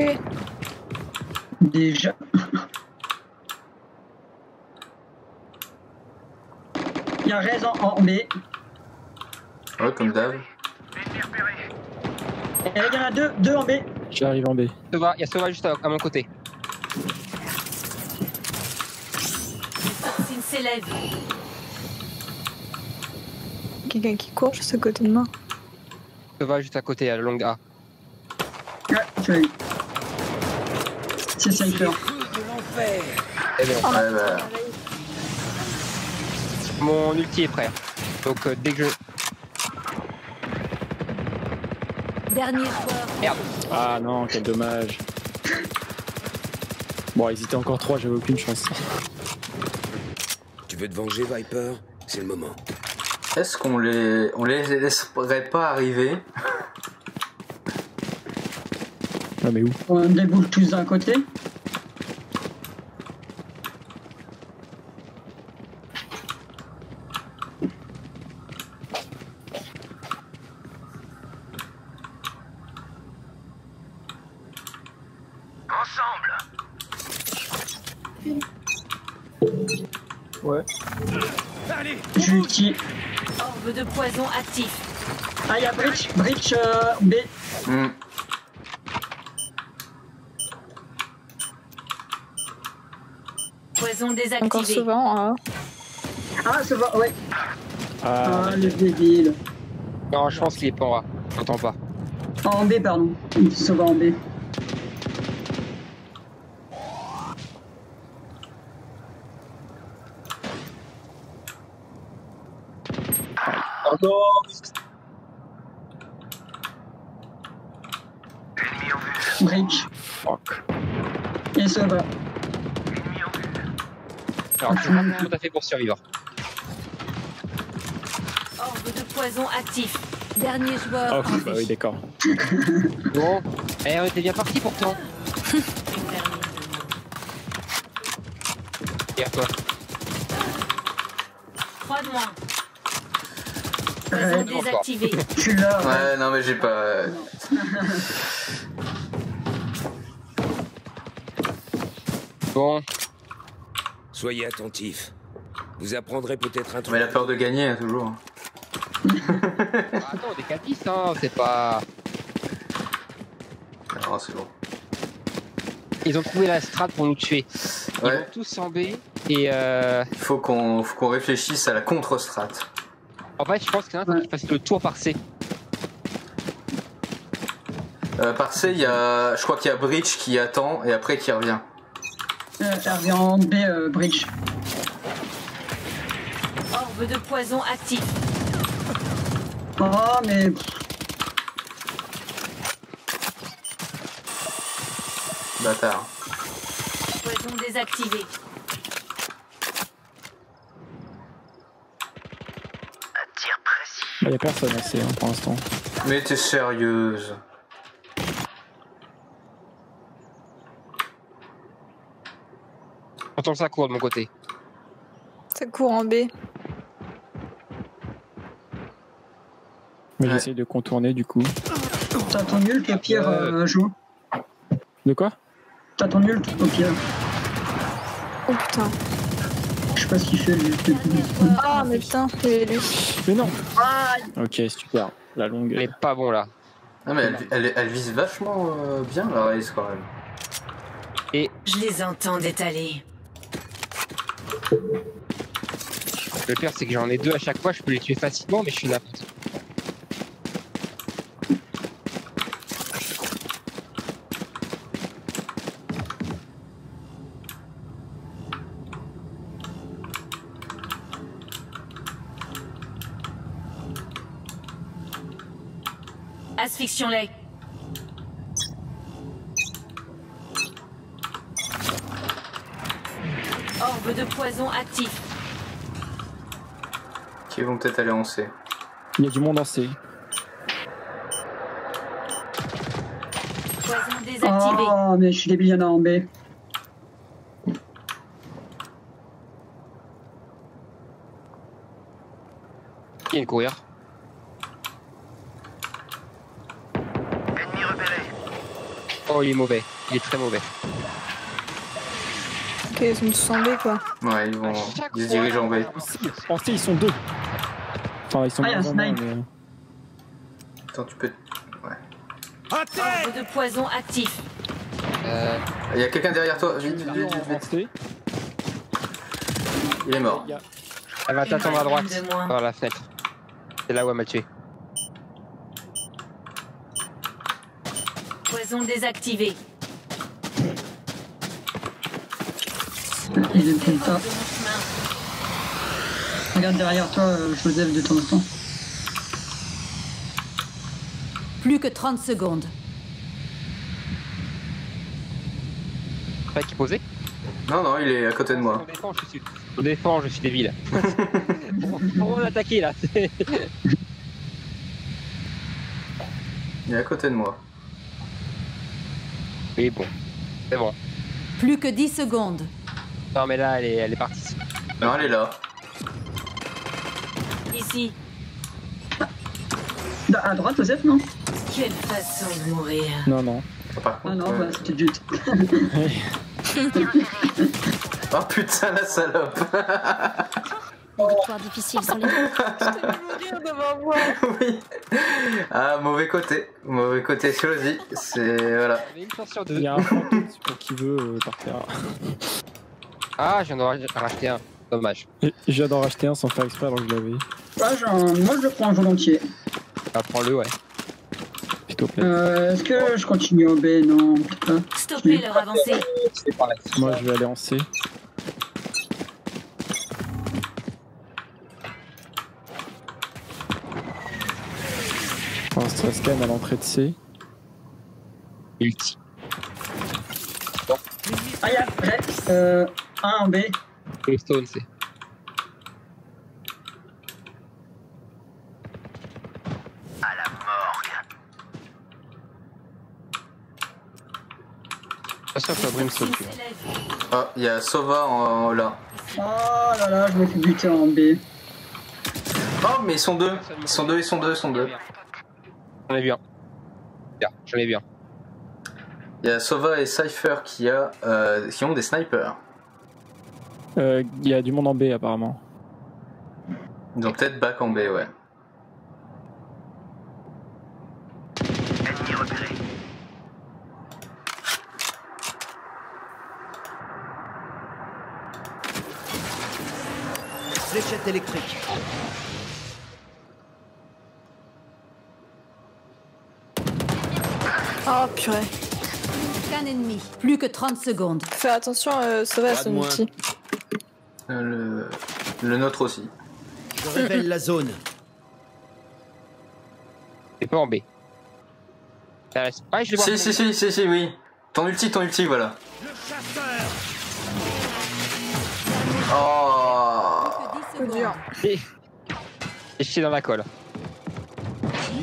Déjà. Il y a Rez en B. Ouais, comme d'hab. Et il y en a deux en B. J'arrive en B. Sova, il y a Sova juste à mon côté. Les toxines s'élèvent. Quelqu'un qui court juste à côté de moi. Sova juste à côté, à la longue A. Ouais, tu l'as eu. C'est Cypher. Eh ben, Ouais, bah... mon ulti est prêt. Donc dès que je... Dernier joueur. Merde. Ah non, quel dommage. Bon, ils étaient encore 3, j'avais aucune chance. Tu veux te venger, Viper? C'est le moment. Est-ce qu'on les laisserait pas arriver? Ah mais où? On déboule tous d'un côté. Ensemble. Ouais. Allez. J'utilise. Orbe de poison actif. Ah, il y a Breach B. Poison désactivé. Encore souvent, hein. Ah, ça va, ouais. Ah, Ah, le débile. Non, je pense qu'il est pas en A. J'entends pas. En B, pardon. Ça va en B. Oh non. Ennemi en vue. Breach. fuck. Et ça va. Ennemi en vue. Alors, c'est pas tout à fait pour survivre. Orbe de poison actif. Dernier joueur. Oh, en bah vie. oui, d'accord. Bon. Eh, on était bien parti pourtant. Regarde-toi. 3 de moins. Ouais, Poison désactivé. je suis là. Ouais, non, mais j'ai pas. Bon. Soyez attentifs. Vous apprendrez peut-être un truc. Mais la peur de gagner, hein, toujours. Attends, on est 4-10, hein. C'est pas. Alors, c'est bon. Ils ont trouvé la strat pour nous tuer. Ils Ouais. vont tous en B et Il faut qu'on réfléchisse à la contre-strat. en fait je pense qu'il y en a un qui fasse le tour par C. Par C, il y a. Je crois qu'il y a Breach qui attend et après qui revient. Elle revient en B, Breach. Orbe de poison actif. Oh, mais. Bâtard. Poison désactivé. Un tir précis. Bah, y a personne assez hein, pour l'instant. Mais t'es sérieuse. J'entends ça court de mon côté. Ça court en B. Mais Ouais. j'essaye de contourner du coup. T'as ton nul au pire, joue. De quoi? T'as ton nul au pire. Oh putain. Je sais pas ce qu'il fait, lui. Ah, mais putain, c'est lui. Mais non! Ok, super. La longue. Elle est pas bon là. Non, mais elle vise vachement bien la race quand même. Et Je les entends détaler. le pire c'est que j'en ai 2 à chaque fois, je peux les tuer facilement mais je suis là. Asphyxions-les. Orbe de poison actif. Qui vont peut-être aller en C. Il y a du monde en C. Poison désactivé. Oh, mais je suis débile, il y en a en B. Qui vient de courir? Ennemi repéré. Oh il est mauvais, il est très mauvais. Ok, ils sont tous en B quoi. Ouais, ils se dirigent en B. En C, ils sont 2. Enfin, ils sont Ah, il y a un moins en moins, snipe. mais... Attends, tu peux. Ouais. Orbe de poison actif. Il y a quelqu'un derrière toi. Vite, vite, vite, vite, En vite. C. Il est mort. Il y a- Elle va t'attendre à droite, De moins. par la fenêtre. C'est là où elle m'a tué. Poison désactivé. Il est tout le Hors temps. de mon chemin. Regarde derrière toi, Joseph, de temps en temps. Plus que 30 secondes. Pas qui posait? Non, non, il est à côté de moi. On défend, je suis débile. On va attaquer là. Il est à côté de moi. Oui bon, c'est bon. Plus que 10 secondes. Non mais là elle est partie. Non, elle est là. Ici. À droite, Joseph, non? Quelle façon de mourir. Non, non. Par contre, Ah non, bah, c'était du... Oh putain, la salope. Victoire difficile sans les Oui. Ah, mauvais côté choisi. C'est voilà. Il y a un fantôme pour qui veut par terre. Ah, je viens d'en racheter un. Dommage. Et je viens d'en racheter un sans faire exprès alors que je l'avais. Moi je le prends volontiers. Ah, prends-le, ouais. Plutôt plaît. Est-ce que je continue en B? Non, peut-être pas. Stoppez leur avancée. Moi je vais aller en C. Alors, ça scan à l'entrée de C. Ulti. Ah, y'a un en B. Le stone, c'est. À la morgue. Pas sûr que ça brimstone, tu vois. Ah, il y a Sova là. Oh là là, je me fais buter en B. Oh, mais ils sont deux. Ils sont deux. J'en ai vu un. Bien, j'en ai vu un. Il y a Sova et Cypher qui ont des snipers. Il y a du monde en B apparemment. Ils ont peut-être back en B, ouais. Ennemi repéré. Fléchette électrique. Oh purée. Qu'un ennemi. Plus que 30 secondes. Fais attention, ça va, son ulti. Le nôtre aussi. Je révèle la zone. C'est pas en B. Ah, je les vois. Si, oui. Ton ulti, voilà. Le chasseur. Oh. C'est dur. Et je suis dans la colle.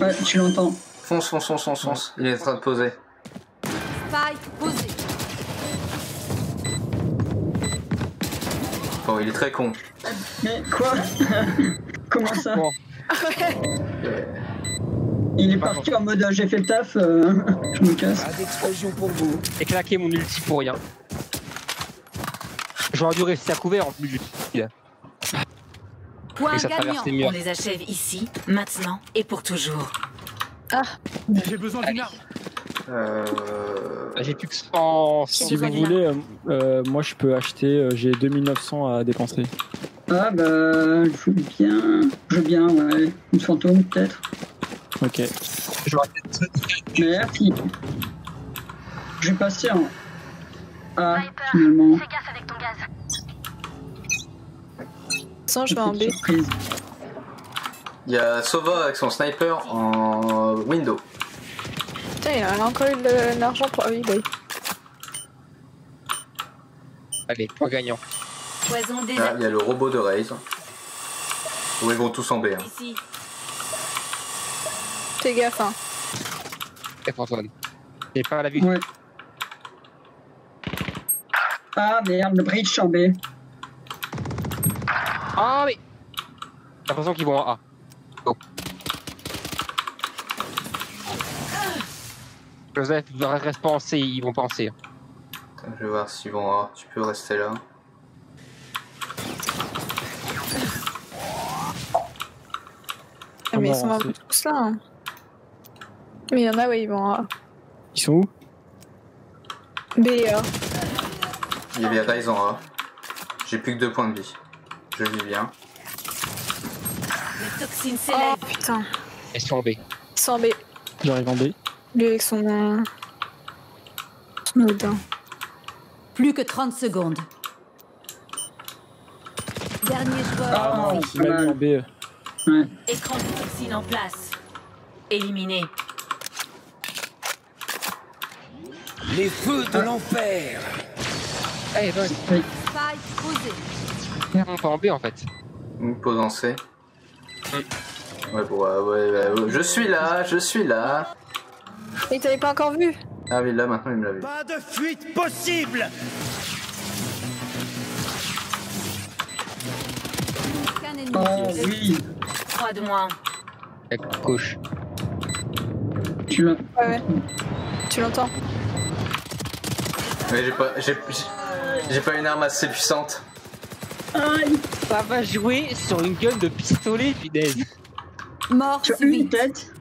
Ouais, tu l'entends. Fonce. Il est en train de poser. Spike posé. Oh, il est très con. Mais quoi? Comment ça? Bon. Il est parti en mode j'ai fait le taf, je me casse. Pas d'explosion pour vous. J'ai claqué mon ulti pour rien. J'aurais dû rester à couvert en plus. Point Et ça gagnant. traverse les murs. On les achève ici, maintenant et pour toujours. Ah, J'ai besoin d'une arme. J'ai plus que 100. Si vous voulez, moi je peux acheter, j'ai 2900 à dépenser. Ah bah, je veux bien, ouais. Une fantôme peut-être. Ok. Merci. Je vais passer en A finalement. Fais gaffe avec ton gaz. sans je vais en B. Surprise. Il y a Sova avec son sniper en window. Putain, il a encore eu de l'argent pour. Ah oui, bah oui. Allez, point gagnant. Poison des Là, il y a le robot de Raze. Où ils vont tous en B. Hein. ici. Fais gaffe, hein. F Antoine. J'ai pas la vue. Ouais. Ah merde, le bridge en B. Ah mais j'ai l'impression qu'ils vont en A. Go. Joseph, reste pas en C, ils vont pas en C. Attends, je vais voir s'ils vont en A. Tu peux rester là. Ah, mais ils sont un peu tous là. Hein. Mais il y en a, ouais, ils vont en A. Ils sont où? B et A. Il y avait Raze en A. J'ai plus que 2 points de vie. Je vis bien. Les toxines Oh s'élèvent. putain. Ils sont en B. Ils sont en B. J'arrive en B. Lui avec son Odin. Plus que 30 secondes. Dernier joueur. Ah, en Il m'a mis en B. Ouais. Écran de toxine en place. Éliminé. Les feux de l'enfer. Eh ben, Spike posé. on pas en B en fait. Une pause en C. Ouais, bon, ouais. Je suis là. Et t'avais pas encore vu? Ah oui, là maintenant il me l'a vu. Pas de fuite possible. Qu'un ennemi. Oh oui, 3 de moins. Avec gauche. tu l'as. Ouais, ouais. Tu l'entends? Mais j'ai pas une arme assez puissante. Ça va jouer sur une gun de pistolet, punaise. Mort Tu as une subite. tête.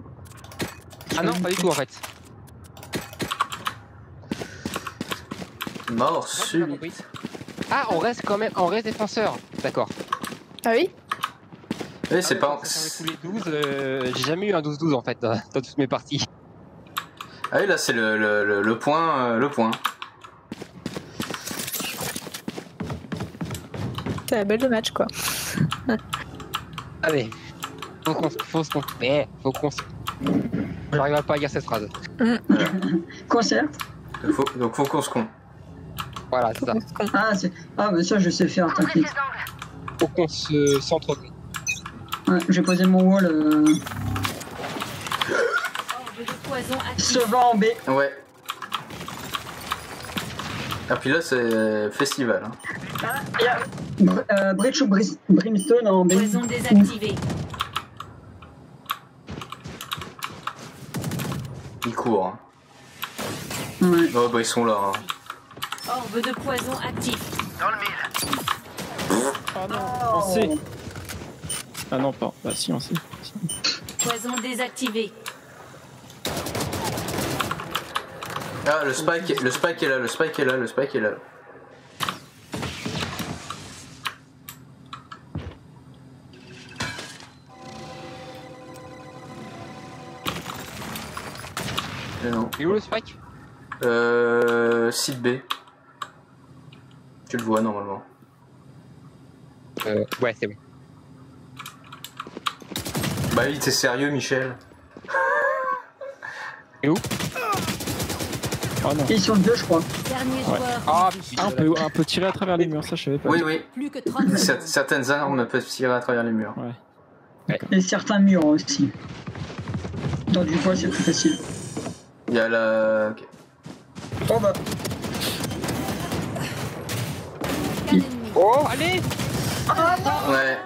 Ah non, pas du tout en fait. Mort J'ai pas compris. subite. Ah, on reste quand même, on reste défenseur. D'accord. Ah oui? Oui, c'est pas. Tous les 12, j'ai jamais eu un 12-12 en fait dans toutes mes parties. Ah oui, là c'est le point. Le point. C'est la belle de match quoi. Allez. Faut qu'on se. J'arrive pas à dire cette phrase. Concert. Donc faut qu'on se con. Voilà, c'est ça. Ah, mais ça, je sais faire, t'inquiète. Faut qu'on se centre. Ouais, j'ai posé mon wall. Orbe de poison actif. Se va en B. Ouais. Ah, puis là c'est festival. Hein. Il y a Breach ou Brimstone en B. Poison désactivé. Ils courent. Hein. Ouais. Oh bah ils sont là. Hein. Orbe de poison actif. Dans le mille. Ah non, on sait. Ah non, pas. Bah si, on sait. Si. Poison désactivé. Ah le spike est là, le spike est là, le spike est là. Non. Et où le spike? Site B. Tu le vois normalement. Ouais, c'est bon. Bah oui, t'es sérieux, Michel? Et où? Ah non. Ils sont deux, je crois. Dernier Ouais. joueur. Ah, On peut tirer à travers les murs, ça je savais pas. Oui, oui. Plus que 30 secondes. Certaines armes peuvent tirer à travers les murs. Ouais. Et certains murs aussi. Dans du bois, c'est plus facile. Il y a la. Ok. Oh bah. Qu'un ennemi. oh, allez! Ouais.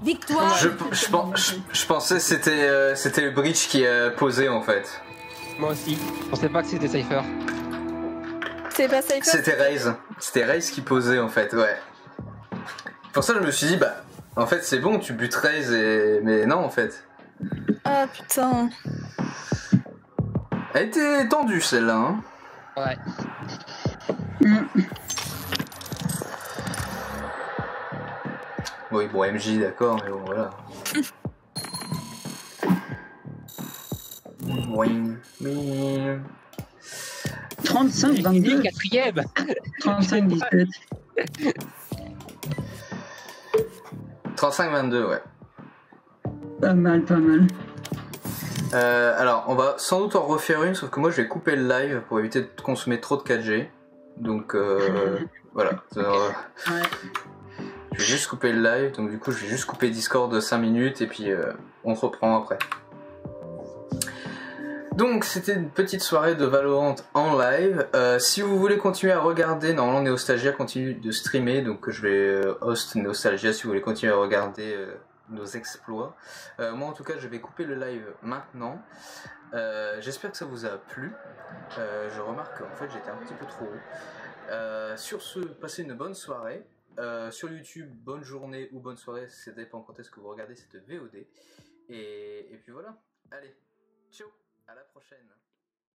Victoire. Je pensais que c'était le Breach qui a posé en fait. Moi aussi. Je pensais pas que c'était Cypher. C'est pas safe. C'était Raze. C'était Raze qui posait en fait, ouais. Pour ça je me suis dit bah en fait c'est bon tu butes Raze et. Mais non en fait. Ah putain. Elle était tendue celle-là hein. Ouais. Oui bon MJ d'accord mais bon voilà. Wing. 35-22. Quatrième. 35-17. 35-22 ouais. Pas mal, pas mal. Alors on va sans doute en refaire une sauf que moi je vais couper le live pour éviter de consommer trop de 4G. Donc voilà. Ouais. Je vais juste couper le live, donc du coup je vais juste couper Discord de 5 minutes et puis on se reprend après. Donc c'était une petite soirée de Valorant en live. Si vous voulez continuer à regarder, normalement Neostagia continue de streamer, donc je vais host Neostagia si vous voulez continuer à regarder nos exploits. Moi en tout cas je vais couper le live maintenant. J'espère que ça vous a plu. Je remarque qu'en fait j'étais un petit peu trop haut. Sur ce, passez une bonne soirée. Sur YouTube, bonne journée ou bonne soirée, ça dépend quand est-ce que vous regardez cette VOD. Et puis voilà, allez, ciao, à la prochaine.